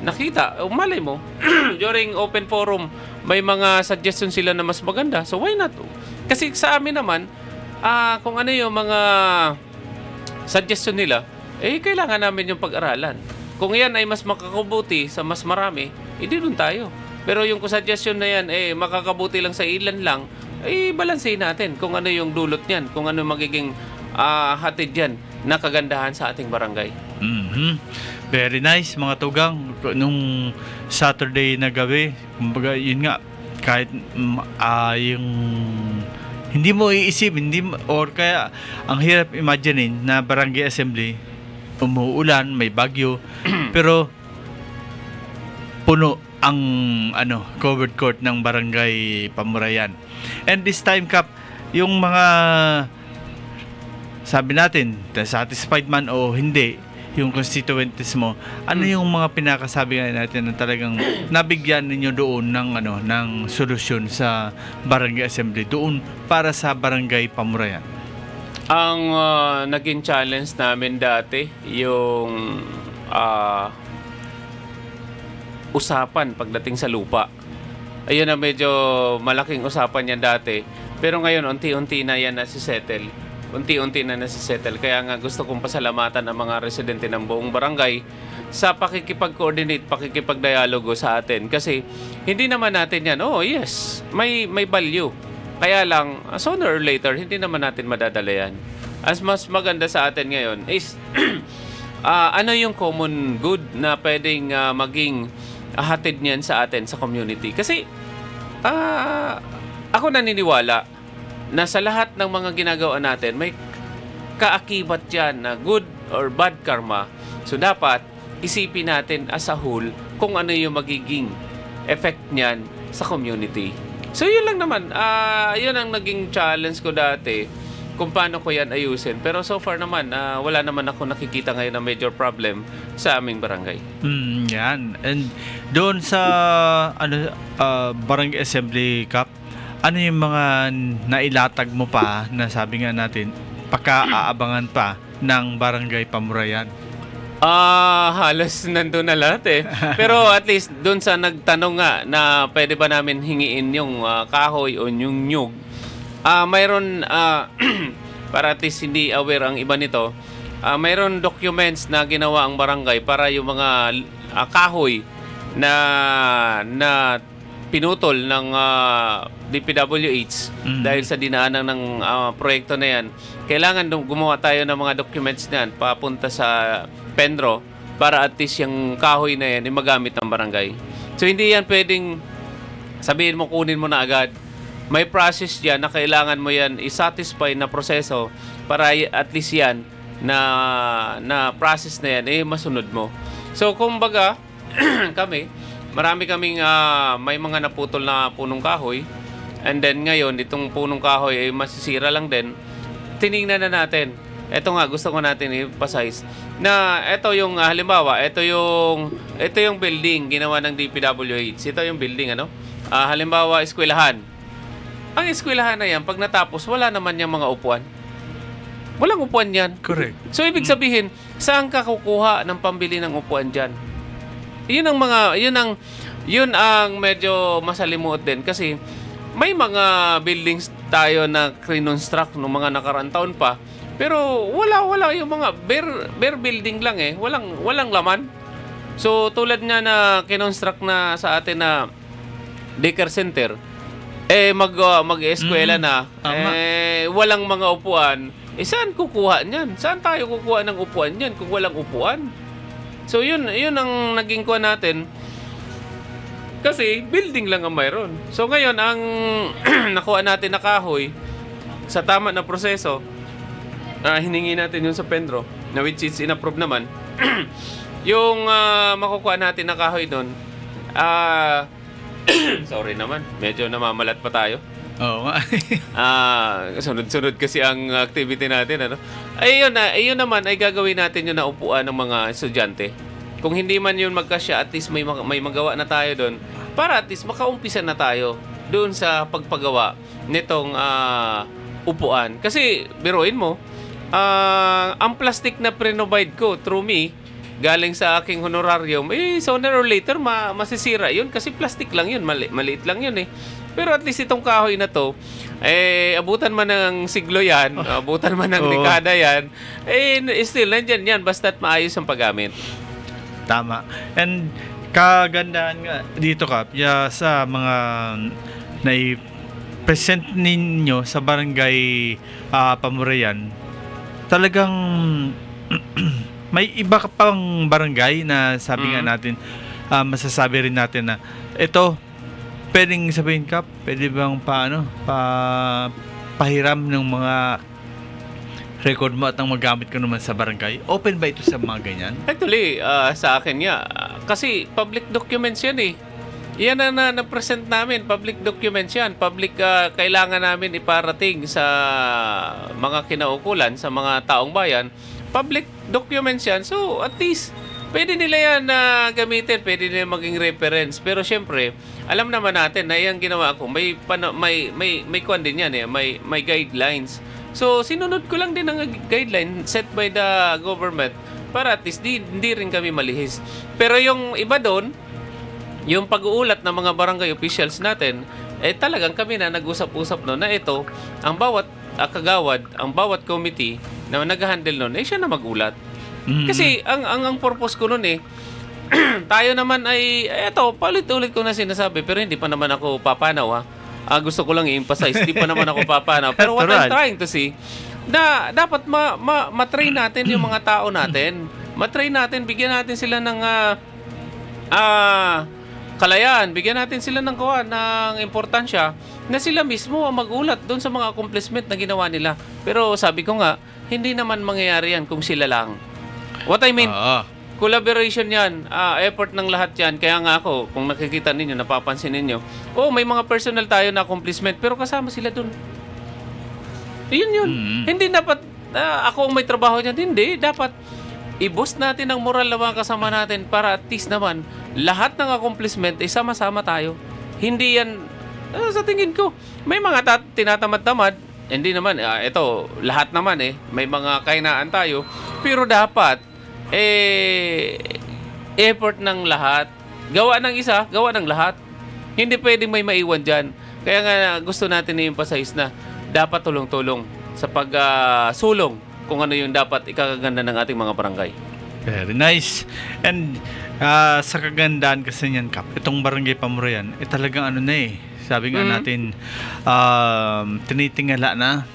nakita. O malay mo, during open forum, may mga suggestion sila na mas maganda. So why not? Kasi sa amin naman, kung ano yung mga suggestion nila, kailangan namin yung pag-aralan. Kung yan ay mas makakabuti sa mas marami, hindi doon tayo. Pero yung suggestion na yan, makakabuti lang sa ilan lang, balansehin natin kung ano yung dulot niyan, kung ano magiging hatid yan na kagandahan sa ating barangay. Very nice mga tugang. Nung Saturday na gabi, kumbaga yun nga, kahit yung hindi mo iisip, or kaya ang hirap imaginein na barangay assembly, umuulan, may bagyo, pero puno ang covered court ng barangay Pamurayan. And this time, Kap, yung mga sabi natin, satisfied man o hindi, yung constituents mo, ano yung mga pinakasabi natin na talagang nabigyan ninyo doon ng solusyon sa barangay assembly doon para sa barangay Pamurayan? Ang naging challenge namin dati, yung usapan pagdating sa lupa. Ayun na medyo malaking usapan yan dati. Pero ngayon, unti-unti na yan nasisettle. Kaya nga gusto kong pasalamatan ang mga residente ng buong barangay sa pakikipag-coordinate, pakikipag-dialogo sa atin. Kasi hindi naman natin yan, yes, may value. Kaya lang, sooner or later, hindi naman natin madadala yan. As mas maganda sa atin ngayon is, ano yung common good na pwedeng maging hatid niyan sa atin, sa community. Kasi, ako naniniwala na sa lahat ng mga ginagawa natin, may kaakibat yan na good or bad karma. So, dapat isipin natin as a whole kung ano yung magiging effect niyan sa community. So, yun lang naman. Yun ang naging challenge ko dati kung paano ko yan ayusin. Pero so far naman, wala naman ako nakikita ngayon na major problem sa aming barangay. Yan. And doon sa barangay assembly, Kap, ano yung mga nailatag mo pa na sabi nga natin, pagka-aabangan pa ng barangay Pamurayan? Halos nandun na lahat eh. Pero at least doon sa nagtanong nga na pwede ba namin hingiin yung kahoy o yung nyug, mayroon, para at least hindi aware ang iba nito, mayroon documents na ginawa ang barangay para yung mga kahoy na pinutol ng DPWH dahil sa dinaanan ng proyekto na yan. Kailangan gumawa tayo ng mga documents na yan papunta sa Penro para at least yung kahoy na yan magamit ng barangay. So hindi yan pwedeng sabihin mo kunin mo na agad. May process yan na kailangan mo yan i-satisfy na proseso para at least yan na process na yan masunod mo. So kumbaga kami, marami kaming may mga naputol na punong kahoy, and then ngayon itong punong kahoy masisira lang din. Tiningnan na natin. Ito nga gusto ko natin i-emphasize na ito yung halimbawa, ito yung building ginawa ng DPWH. Ito yung building halimbawa eskwelahan. Ang eskwelahan na yan pag natapos wala naman yung mga upuan. Walang upuan yan. Correct. So ibig sabihin, saan ka kukuha ng pambili ng upuan diyan? Yun ang medyo masalimuot din kasi may mga buildings tayo na kinonstruct noong mga nakaraang taon pa, pero wala yung mga bare building lang walang laman. So tulad nga na kinonstruct na sa atin na daycare center, mag-eskwela na, walang mga upuan, saan kukuha niyan? Saan tayo kukuha ng upuan niyan kung walang upuan? So yun ang naging kuha natin. Kasi building lang ang mayroon. So ngayon ang nakuha natin na kahoy sa tama na proseso, hiningi natin yun sa Pendro, na which is in-approve naman. Yung makukuha natin na kahoy doon, sorry naman, medyo namamalat pa tayo. Oo nga. Sunod-sunod kasi ang activity natin, ano. Ayun naman ay gagawin natin yun na upuan ng mga estudyante. Kung hindi man yun magkasya, at least may magawa na tayo doon para at least makaumpisa na tayo doon sa pagpagawa nitong upuan. Kasi biruin mo, ang plastic na pre-provide ko through me, galing sa aking honorarium, sooner or later masisira yun kasi plastic lang yun, maliit lang yun eh. Pero at least itong kahoy na to, abutan man ng siglo yan, abutan man ng dekada yan, still nandyan yan basta't maayos ang paggamit. Tama. And kagandahan nga dito, Kap, sa mga present ninyo sa barangay Pamurayan, talagang may iba ka pang barangay na sabi nga natin, masasabi rin natin na ito, pwedeng sabihin, Kap, pwede bang pahiram ng mga record mo at ang magamit ko naman sa barangay? Open ba ito sa mga ganyan? Actually, sa akin nga, kasi public documents yan eh. Yan na na-present namin, public documents yan. Public, kailangan namin iparating sa mga kinaukulan, sa mga taong bayan. Public documents yan. So, at least, pwede nila yan na gamitin, pwede nila maging reference. Pero syempre, alam naman natin na yan ginawa ko, may kwan din yan eh, may guidelines. So, sinunod ko lang din ang guideline set by the government para at least hindi rin kami malihis. Pero yung iba doon, yung pag-uulat ng mga barangay officials natin, talagang kami na nag-usap-usap noon na ito, ang bawat kagawad, ang bawat committee na nag-handle noon, siya na magulat. Kasi ang purpose ko noon tayo naman ay, paulit-ulit ko na sinasabi, pero hindi pa naman ako papanaw ha. Gusto ko lang i-emphasize, hindi pa naman ako papanaw. Pero what I'm trying to see, na dapat matrain natin yung mga tao natin. Matrain natin, bigyan natin sila ng kalayaan, bigyan natin sila ng importansya na sila mismo ang magulat doon sa mga accomplishment na ginawa nila. Pero sabi ko nga, hindi naman mangyayari yan kung sila lang. What I mean, collaboration yan, effort ng lahat yan. Kaya nga ako, kung nakikita ninyo, napapansin ninyo, may mga personal tayo na accomplishment, pero kasama sila dun. Yun. Hindi dapat, ako ang may trabaho dyan. Hindi, dapat i-boost natin ang moral ng mga kasama natin para at least naman, lahat ng accomplishment ay sama-sama tayo. Hindi yan, sa tingin ko, may mga tinatamad-tamad, hindi naman, ito, lahat naman may mga kainaan tayo, pero dapat, effort ng lahat. Gawa ng isa, gawa ng lahat. Hindi pwedeng may maiwan dyan. Kaya nga gusto natin i-emphasize na dapat tulong-tulong sa pag-sulong kung ano yung dapat ikakaganda ng ating mga barangay. Very nice. And sa kagandahan kasi niyan, Kap, itong barangay Pamurayan, talagang sabi nga natin, tinitingala na.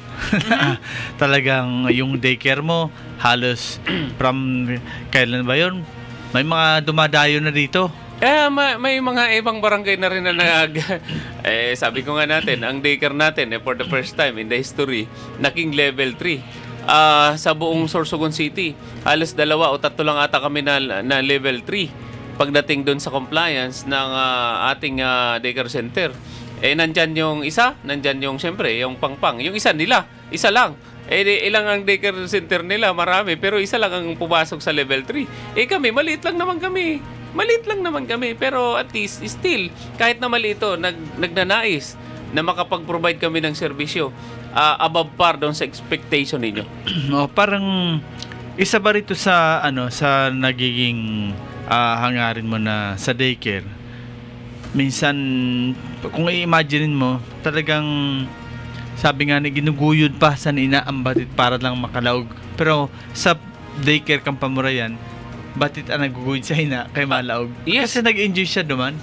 Talagang yung daycare mo halos from kailan ba yun? May mga dumadayo na dito. May mga ibang barangay na rin na sabi ko nga natin, ang daycare natin for the first time in the history naging level 3 sa buong Sorsogon City. Halos 2 o 3 lang ata kami na level 3 pagdating doon sa compliance ng ating daycare center. Nandyan yung isa, nandyan yung siyempre, yung pangpang. Yung isa nila, isa lang. Ilang ang daycare center nila, marami. Pero isa lang ang pumasok sa level 3. Kami, maliit lang naman kami. Pero at least, still, kahit na maliit ito, nagnanais na makapag-provide kami ng serbisyo above par doon sa expectation ninyo. Parang isa ba rito sa, sa nagiging hangarin mo na sa daycare? Minsan, kung i-imaginein mo, talagang sabi nga na ginuguyod pa sa ang batit para lang makalaog. Pero sa daycare kang Pamurayan, batit ang naguguyod sa ina kay malaog. Yes. Kasi nag-enjoy siya duman.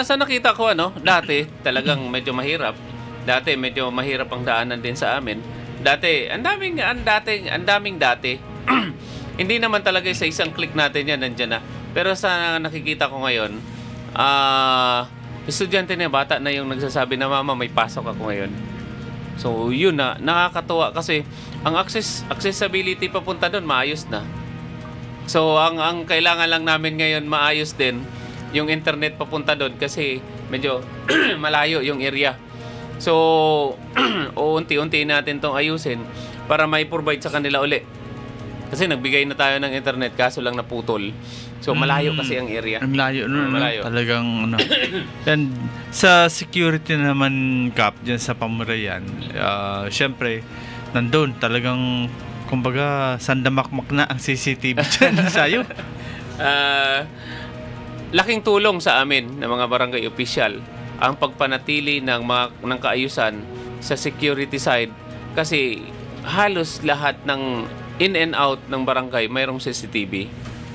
Sa nakita ko, dati talagang medyo mahirap. Dati medyo mahirap ang daanan din sa amin. Dati, ang daming dati. Hindi naman talaga sa isang click natin yan, nandyan na. Pero sa nakikita ko ngayon, estudyante na bata na yung nagsasabi na, mama, may pasok ako ngayon. So, yun na. Nakakatuwa kasi ang accessibility papunta doon, maayos na. So, ang kailangan lang namin ngayon maayos din yung internet papunta doon kasi medyo malayo yung area. So, unti-unti natin tong ayusin para may provide sa kanila uli. Kasi nagbigay na tayo ng internet kaso lang naputol. So, malayo kasi ang area. Ang layo nun, Malayo. talagang ano. And sa security naman, Kap, dyan sa Pamurayan, syempre, nandun talagang, kumbaga, sandamakmak na ang CCTV dyan sa'yo. Laking tulong sa amin ng mga barangay official ang pagpanatili ng kaayusan sa security side kasi halos lahat ng in and out ng barangay mayroong CCTV.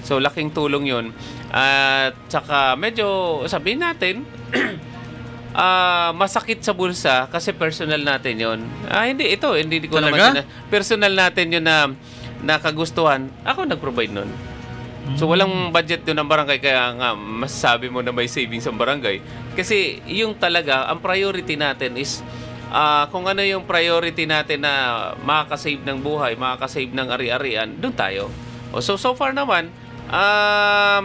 So laking tulong 'yun. At saka medyo sabihin natin masakit sa bulsa kasi personal natin 'yon. Hindi ko naman personal natin 'yun na kagustuhan. Ako nag-provide nun. So walang budget doon ng barangay kaya nga masasabi mo na may savings ang barangay. Kasi yung talaga ang priority natin is kung ano yung priority natin na makakasave ng buhay, makakasave ng ari-arian, doon tayo. So far naman,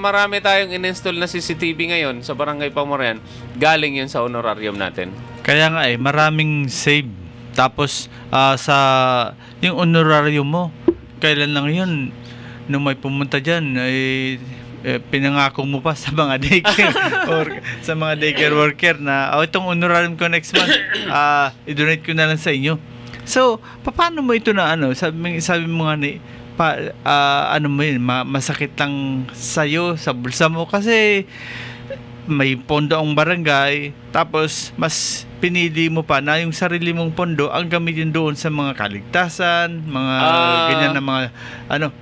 marami tayong in-install na CCTV ngayon sa Barangay Pamurayan. Galing yun sa honorarium natin. Kaya nga maraming save. Tapos sa yung honorarium mo, kailan lang yun? Nung may pumunta dyan, pinangako mo pa sa mga daycare or sa mga daycare worker na itong honorarium ko next month, i-donate ko na lang sa inyo. So, paano mo ito na sabi mo nga mo yun, masakit lang sa'yo, sa bulsa mo kasi may pondo ang barangay, tapos mas pinili mo pa na yung sarili mong pondo ang gamitin doon sa mga kaligtasan, mga ganyan na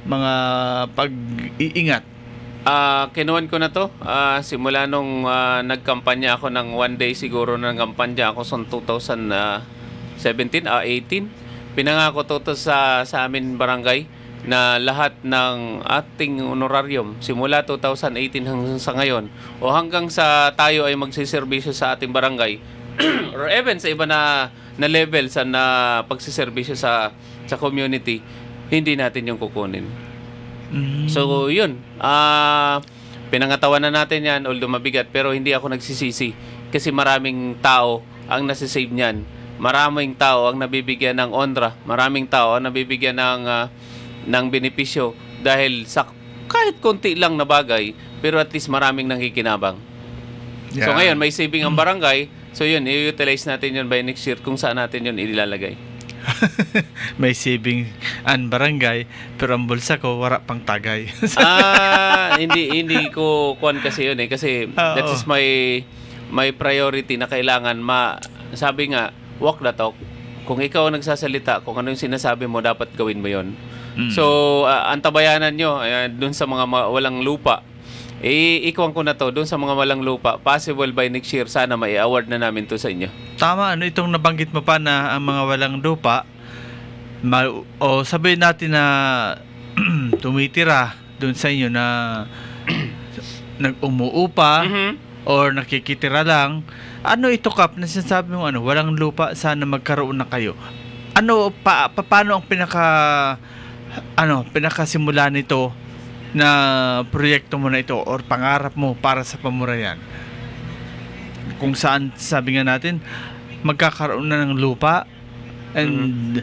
mga pag-iingat. Kinuhan ko na to simula nung nagkampanya ako ng one day siguro nagkampanya ako sa 2017, 18. Pinangako to sa amin barangay na lahat ng ating honorarium simula 2018 hanggang sa ngayon o hanggang sa tayo ay magsiservisyo sa ating barangay or even sa iba na level sa pagsiservisyo sa community, hindi natin yung kukunin. So yun, pinangatawan na natin yan, although mabigat, pero hindi ako nagsisisi kasi maraming tao ang nasisave niyan, maraming tao ang nabibigyan ng ondra, maraming tao ang nabibigyan ng benepisyo dahil sa kahit konti lang na bagay, pero at least maraming nangkikinabang. Yeah. So ngayon may saving ang barangay, so yun, i-utilize natin yun by next year kung saan natin yun ilalagay. May saving ang barangay pero ang bulsa ko wala pang tagay. hindi ko kuan kasi yun kasi that is my priority na kailangan sabi nga walk the talk. Kung ikaw ang nagsasalita, kung ano yung sinasabi mo, dapat gawin mo yun. So antabayanan nyo dun sa mga walang lupa, ikuwan ko na to dun sa mga walang lupa, possible by next year sana may award na namin to sa inyo. Tama, itong nabanggit mo pa na ang mga walang lupa o sabihin natin na tumitira dun sa inyo na nag-umuupa or nakikitira lang, ito Kap na sinasabi mo walang lupa, sana magkaroon na kayo. Paano ang pinakasimula nito na proyekto mo na ito or pangarap mo para sa Pamurayan? Kung saan sabi nga natin magkakaroon na ng lupa and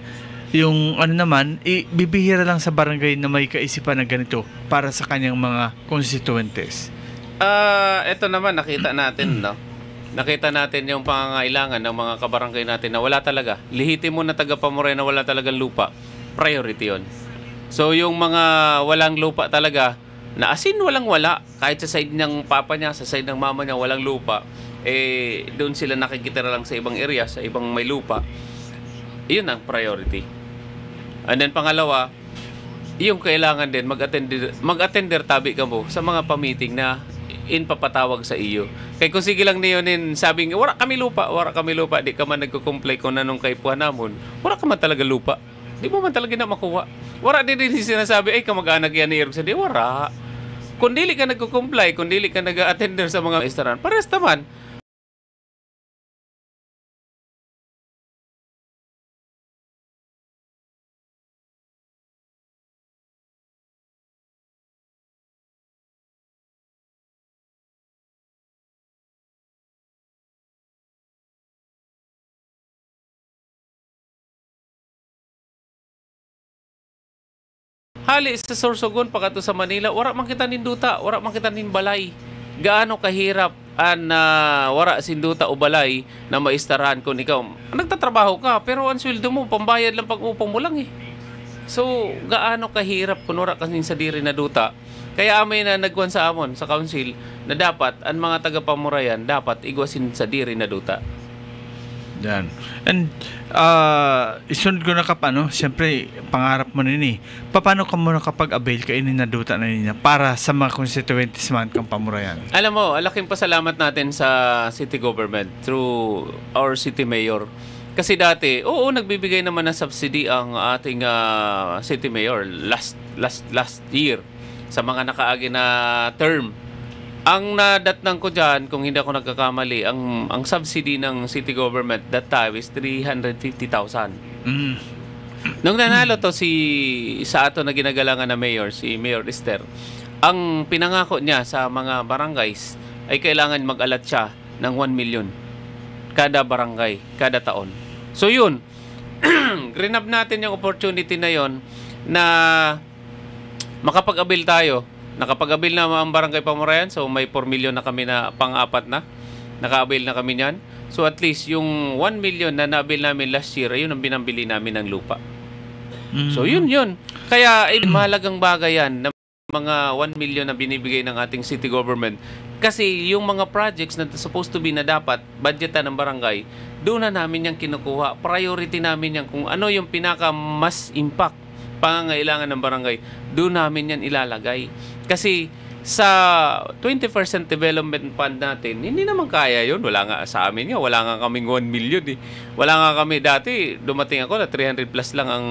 yung naman bibihira lang sa barangay na may kaisipan na ganito para sa kanyang mga constituentes. Ito naman nakita natin nakita natin yung pangangailangan ng mga kabarangay natin na wala talaga, lihitimo na taga Pamurayan na wala talagang lupa, priority yun. So yung mga walang lupa talaga, na asin walang-wala, kahit sa side ng papa niya, sa side ng mama niya walang lupa, doon sila nakikitira lang sa ibang area, sa ibang may lupa. Iyon ang priority. And then pangalawa, yung kailangan din mag-attender tabi ka mo sa mga pa-meeting na papatawag sa iyo. Kaya kung sige lang niyo sabing wala kami lupa, di ka man nagko-comply kung anong kaipuhan namon, wala ka man talaga lupa. Di mo man talaga na makuha. Wala din sinasabi, kamag-anak yan ni Irog sa di. Wala. Kung dili ka nagko-comply, kung dili ka nag-attender sa mga restaurant, pares naman. Hali sa Sorsogon pakato sa Manila, wala man kita ninduta, wala man kita nin balay. Gaano kahirap an wala sinduta o balay na maistaran kung ikaw nagtatrabaho ka pero ang sweldo mo pambayad lang pag-upong mo lang eh. So gaano kahirap kung wala kasi sa diri na duta. Kaya amay na nagkuhan sa amon sa council na dapat ang mga taga-pamurayan dapat igwasin sa diri na duta. Yan. And isunod ko na siyempre pangarap mo nini. Paano ka muna kapag avail ka na duta na niya para sa mga constituents man kang pamurayan? Alam mo, alaking pasalamat natin sa city government through our city mayor. Kasi dati, nagbibigay naman ng subsidy ang ating city mayor last year sa mga nakaagi na term. Ang nadatnang ko dyan, kung hindi ako nagkakamali, ang subsidy ng city government that time is 350,000. Nung nanalo to sa ato na ginagalangan na mayor, si Mayor Esther, ang pinangako niya sa mga barangays ay kailangan mag-alat siya ng 1 million kada barangay, kada taon. So yun, grinab natin yung opportunity na yon na makapag-abil tayo. Nakapag-abil na ang barangay Pamurayan, so may 4 million na kami na pang-apat na. Naka-abil na kami niyan. So at least yung 1 million na na-abil namin last year, ayun ang binambili namin ng lupa. So yun. Kaya mahalagang bagay yan na mga 1 million na binibigay ng ating city government. Kasi yung mga projects na supposed to be na dapat budgetan ng barangay, doon na namin yung kinukuha. Priority namin yan kung ano yung pinaka mas impact pangangailangan ng barangay, doon namin yan ilalagay. Kasi sa 20% development fund natin, hindi naman kaya yun. Wala nga sa amin yun. Wala nga kaming 1 million eh. Wala nga kami dati, dumating ako na 300 plus lang ang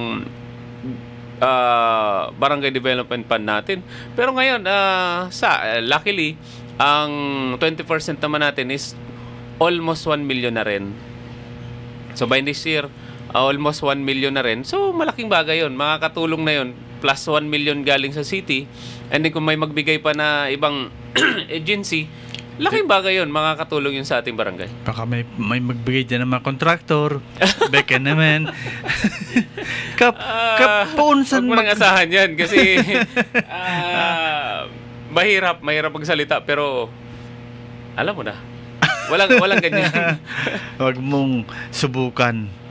barangay development fund natin. Pero ngayon, luckily, ang 20% naman natin is almost 1 million na rin. So by this year, almost 1 million na rin. So, malaking bagay yun. Makakatulong na yun. Plus 1 million galing sa city. And then kung may magbigay pa na ibang agency, laking bagay yun. Makakatulong yun sa ating barangay. Baka may magbigay dyan ng mga kontraktor. Beka naman. Kapunsan huwag mo nang asahan yan. Kasi mahirap magsalita. Pero alam mo na. Walang ganyan. Huwag mong subukan.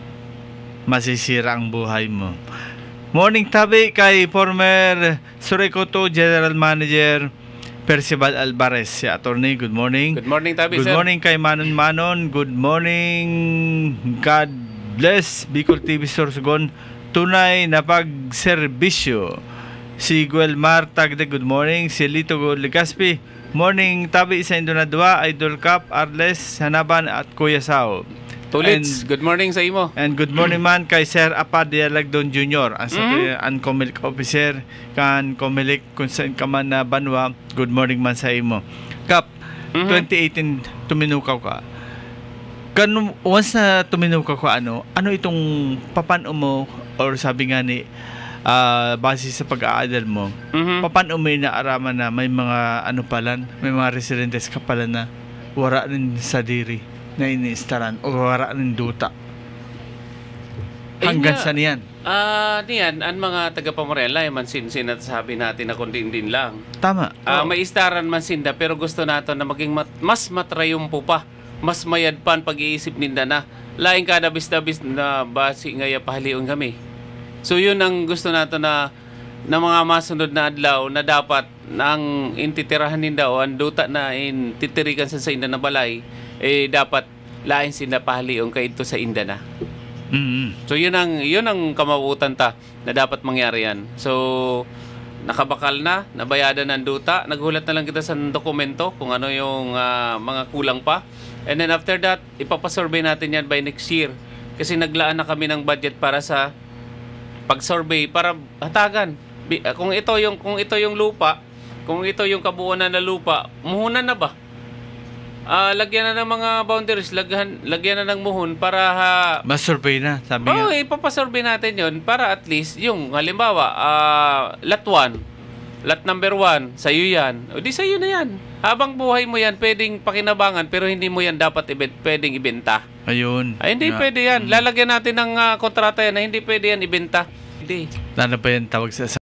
Masisira ang buhay mo. Morning tabi kay former Surikoto General Manager Percival Alvarez, si attorney. Good morning. Good morning tabi, Good sir. morning kay Manon. Good morning. God bless Bicol TV Sorsogon. Tunay na pagserbisyo. Si Guelmar Tagde, good morning. Si Lito Legaspi, morning tabi sa Indonadua, Idol Cup, Arles, Hanaban at Kuya Sao. Tulits, good morning sa imo. And good morning man kay Sir Apad Dialagdon Jr. Ang Comelec officer kan Comelec kung saan ka man na banwa. Good morning man sa imo. Kap, 2018 tuminukaw ka. Once na tuminukaw ka, ano itong papano mo or sabi nga ni base sa pag-aadal mo, papano mo inaaraman na may mga may mga residentes ka pala na wara rin sa diri na iniistaran o wara ng duta. Hanggang saan yan? Niyan, ang mga taga-Pamurayan, man sinasabi natin na kundi din lang. Tama. May istaran man sinda, pero gusto nato na maging mas matrayumpo pa, mas mayadpan pag-iisip ninda na laing kada bis-dabis na basi ngaya pahalion kami. So yun ang gusto nato na mga masunod na adlaw na dapat ang intitirahan ninda o ang duta na intitirikan sa inda na balay, dapat lain sila pahaliong kay ito sa inda na. So yun ang kamabutan ta na dapat mangyari yan. So nakabakal na, nabayadan ng duta, naghulat na lang kita sa dokumento kung ano yung mga kulang pa. And then after that, ipapasurvey natin yan by next year. Kasi naglaan na kami ng budget para sa pag-survey para hatagan. Kung ito yung lupa, kung ito yung kabuuan na lupa, muhunan na ba? Lagyan na ng mga boundaries, lagyan na ng muhon para Mas-survey na, sabi nga. ipapasurvey natin yon para at least yung halimbawa, lot 1, lot number 1, sa'yo yan. O di sa'yo na yan. Habang buhay mo yan, pwedeng pakinabangan pero hindi mo yan dapat pwedeng ibenta. Ayun. Ay, hindi pwede yan. Lalagyan natin ng kontrata yan na hindi pwede yan ibenta. Hindi. Ano pa yan tawag sa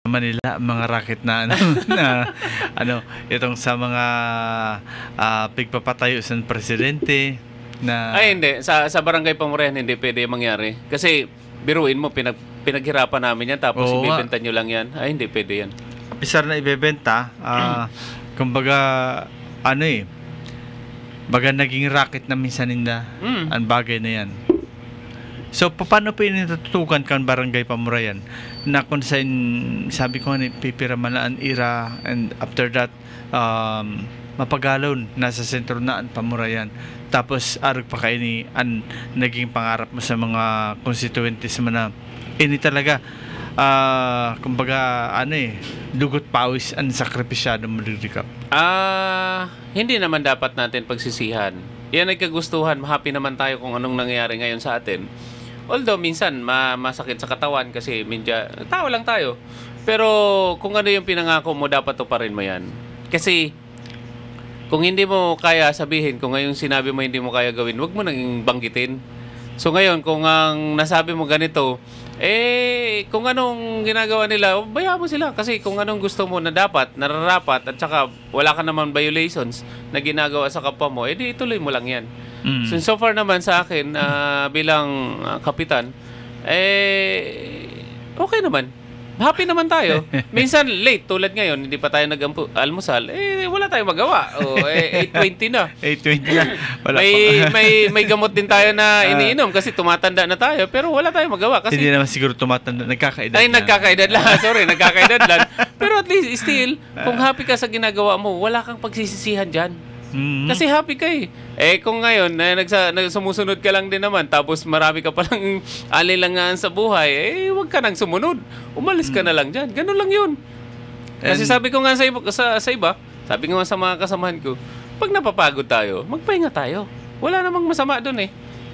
Manila, mga racket na itong sa mga pigpapatayo sa presidente na Ay, hindi. Sa barangay Pamurayan, hindi pwede mangyari. Kasi, biruin mo, pinaghirapan namin yan, tapos Oo, ibibenta nyo lang yan. Ay, hindi pwede yan. pisar na ibebenta, kumbaga baga naging racket na minsan ninda ang bagay na yan. So, paano po initutukan kan barangay Pamurayan na kung saan, sabi ko pipiramalaan ira, and after that, mapagalon, nasa sentro na ang Pamurayan. Tapos, arog pa kayo ang naging pangarap mo sa mga constituentes mo na, ini talaga, kumbaga, dugot pawis ang sakripisyado mo didikap. Hindi naman dapat natin pagsisihan. Yan ay kagustuhan, happy naman tayo kung anong nangyayari ngayon sa atin. Although minsan masakit sa katawan kasi tao lang tayo. Pero kung ano yung pinangako mo, dapat tuparin mo yan. Kasi kung hindi mo kaya sabihin, kung ngayon sinabi mo hindi mo kaya gawin, wag mo nang banggitin. So ngayon, kung ang nasabi mo ganito, kung anong ginagawa nila, bayaan mo sila. Kasi kung anong gusto mo na dapat, nararapat, at saka wala ka naman violations na ginagawa sa kapwa mo, di ituloy mo lang yan. So far naman sa akin, bilang kapitan, okay naman. Happy naman tayo. Minsan late, tulad ngayon, hindi pa tayo nag-almusal, wala tayong magawa. 8:20 na. 8:20 na. Wala may gamot din tayo na iniinom kasi tumatanda na tayo, pero wala tayong magawa kasi hindi naman siguro tumatanda, nagkakaedad nagkakaedad lang. Sorry, nagkakaedad lang. Pero at least still, kung happy ka sa ginagawa mo, wala kang pagsisisihan diyan. Kasi happy ka kung ngayon sumusunod ka lang din naman, tapos marami ka palang alilangan sa buhay, wag ka nang sumunod, umalis ka na lang dyan. Ganun lang yun. Kasi sabi ko nga sa iba, sabi ko nga sa mga kasamahan ko, pag napapagod tayo, magpahinga tayo. Wala namang masama dun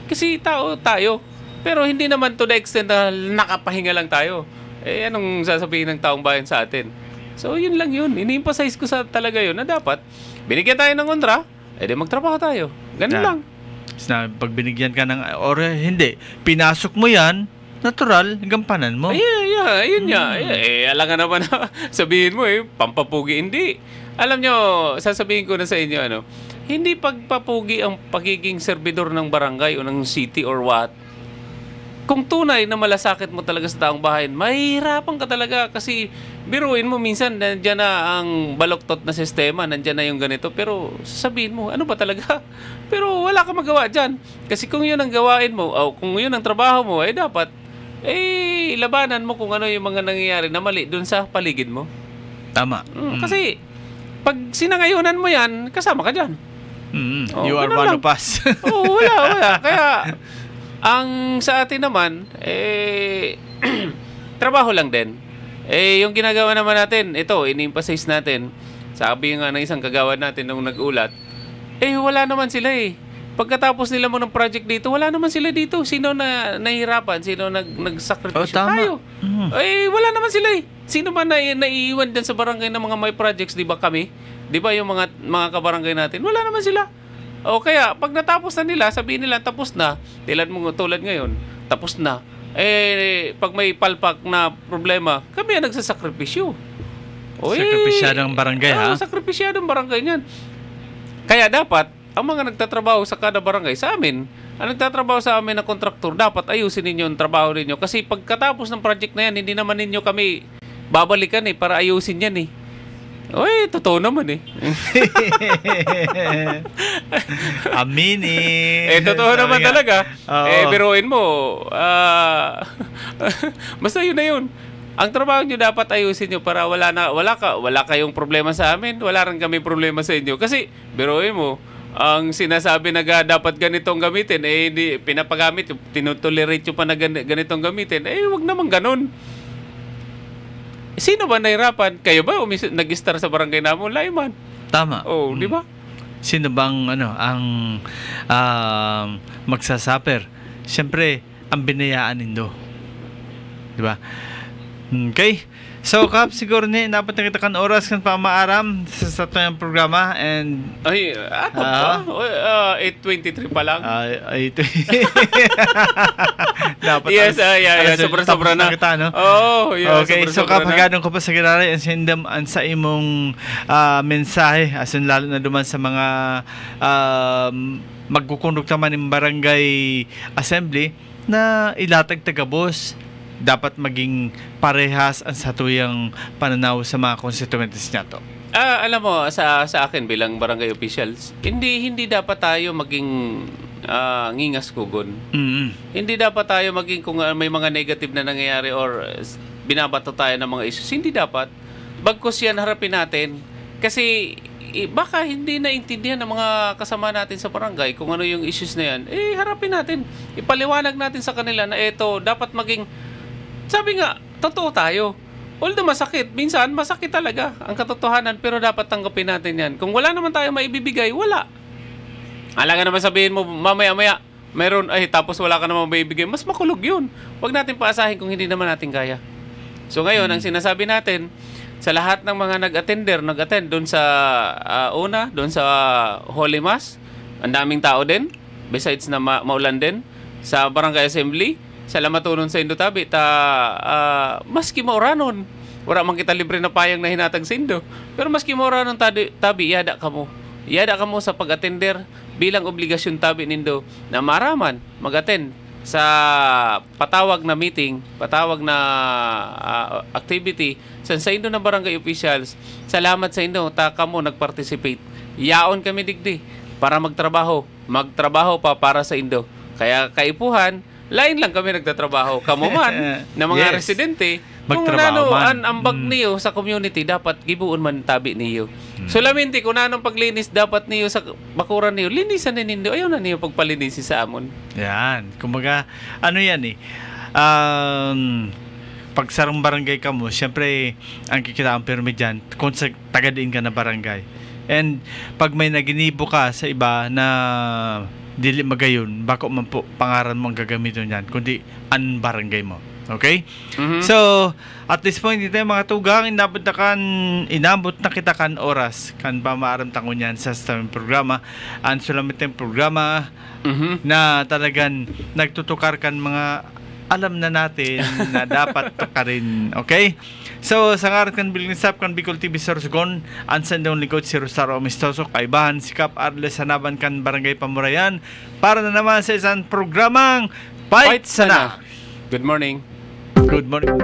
kasi tao tayo, pero hindi naman to the extent na nakapahinga lang tayo. Anong sasabihin ng taong bayan sa atin? So yun lang yun, ini-emphasize ko talaga yun na dapat binigyan tayo ng kontra, di magtrabaho tayo. Ganun lang. Pag binigyan ka ng, or hindi, pinasok mo yan, natural, gampanan mo. Ayun nga. Alam nga naman na sabihin mo pampapugi. Hindi. Alam nyo, sasabihin ko na sa inyo, hindi pagpapugi ang pagiging servidor ng barangay o ng city or what. Kung tunay na malasakit mo talaga sa taong bayan, mahihirapan ka talaga kasi biruin mo minsan nandiyan na ang baloktot na sistema, nandiyan na yung ganito, pero sasabihin mo, ano ba talaga? Pero wala ka magawa dyan. Kasi kung yun ang gawain mo, o kung yun ang trabaho mo, dapat, labanan mo kung ano yung mga nangyayari na mali dun sa paligid mo. Tama. Kasi, pag sinangayunan mo yan, kasama ka dyan. You are one of us. Wala. Kaya, ang sa atin naman, trabaho lang din. Yung ginagawa naman natin, ito, in-emphasize natin. Sabi nga ng isang kagawad natin nung nag-ulat, wala naman sila Pagkatapos nila mo ng project dito, wala naman sila dito. Sino na nahihirapan? Sino nagsakripisyo? Tayo. Wala naman sila Sino man naiiwan din sa barangay ng mga may projects, di ba kami? Di ba yung mga kabarangay natin? Wala naman sila. O kaya, pag natapos na nila, sabihin nila, tapos na. Tulad ngayon, tapos na. Pag may palpak na problema, kami ang nagsasakripisyo. Sakripisyadong barangay, ha? Sakripisyadong barangay niyan. Kaya dapat, ang mga nagtatrabaho sa kada barangay, sa amin, ang nagtatrabaho sa amin na kontraktor, dapat ayusin ninyo ang trabaho ninyo. Kasi pagkatapos ng project na yan, hindi naman ninyo kami babalikan para ayusin yan totoo naman Aminin. Totoo naman talaga. Biruin mo. Basta yun na yun. Ang trabaho nyo dapat ayusin nyo para wala kayong problema sa amin. Wala rin kami problema sa inyo. Kasi, biruin mo, ang sinasabi na dapat ganitong gamitin, hindi pinapagamit, tinutolerate yung pa na ganitong gamitin, wag naman ganun. Sino ba nahirapan? Kayo ba nag-star sa barangay namin? Layman. Tama. Oh, di ba? Sino bang ang magsasuffer? Siyempre, ang binayaan nindo. Di ba? Okay. So, Kap, siguro dapat na kita kan oras kan pamaaram sa tayong programa and... Ay, ato pa? 8:23 pa lang. Ito. Dapat yes, sobra-sobra na. Kita, no? Oh, yeah, okay, so Kap, hagadong ko pa sa kinara and sendam sa imong mensahe asin lalo na duman sa mga magkukundok naman ng barangay assembly na ilatag taga-boss. Dapat maging parehas ang satuyang pananaw sa mga constituents niya to. Alam mo, sa akin bilang barangay officials, hindi dapat tayo maging ngingas kugon. Mm-hmm. Hindi dapat tayo maging kung may mga negative na nangyayari or binabato tayo ng mga issues. Hindi dapat. Bagkus yan, harapin natin. Kasi baka hindi naintindihan ng mga kasama natin sa barangay kung ano yung issues na yan. Harapin natin. Ipaliwanag natin sa kanila na ito, dapat maging... Sabi nga, totoo tayo. Although masakit, minsan masakit talaga ang katotohanan, pero dapat tanggapin natin yan. Kung wala naman tayo maibibigay, wala. Alaga naman sabihin mo, mamaya-maya, meron, tapos wala ka naman maibibigay, mas makulog yun. Huwag natin paasahin kung hindi naman natin kaya. So ngayon, ang sinasabi natin, sa lahat ng mga nag-attend doon sa doon sa Holy Mass, ang daming tao din, besides na maulan din, sa Barangay Assembly, salamat tunon sa Indo Tabi maski mauranon wala man kita libre na payang na hinatag sa Indo, pero maski mauranon tabi yada kamo sa pag-attender bilang obligasyon tabi nindo na maraman mag-attend sa patawag na meeting, patawag na activity sa Indo na barangay officials. Salamat sa Indo ta kamo nag-participate, yaon kami digdi para magtrabaho pa para sa Indo. Kaya kaipuhan lain lang kami nagtatrabaho. Kamo man na mga residente, kung ambag niyo sa community, dapat gibuon man tabi niyo. Solamente kung anong paglinis dapat niyo sa bakuran niyo, linisan na niyo. Ayaw na niyo pagpalinis sa amon. Yan. Kumbaga, yan pag sarong barangay ka mo, syempre, ang kikitaan permit dyan, kung taga-diin ka na barangay. And pag may naginibo ka sa iba na dili magayon, bako man po pangaran mo ang gagamitin yan, kundi an barangay mo. Okay? Mm-hmm. So, at this point, dito mga tugang, inabot na kita kan oras, kan pamaaram tangon yan sa aming programa. Ang sulamit ng programa na talagang nagtutukar kan mga alam na natin na dapat tukarin. Okay? So, sa ngarat kan Bilinsap kan Bicol TV Sorsogon, ansan daw likod si Rosaro Amistoso, kaibahan si Kap Arles Hanaban kan Barangay Pamurayan, para na naman sa isang programang Fight Sana. Good morning. Good morning.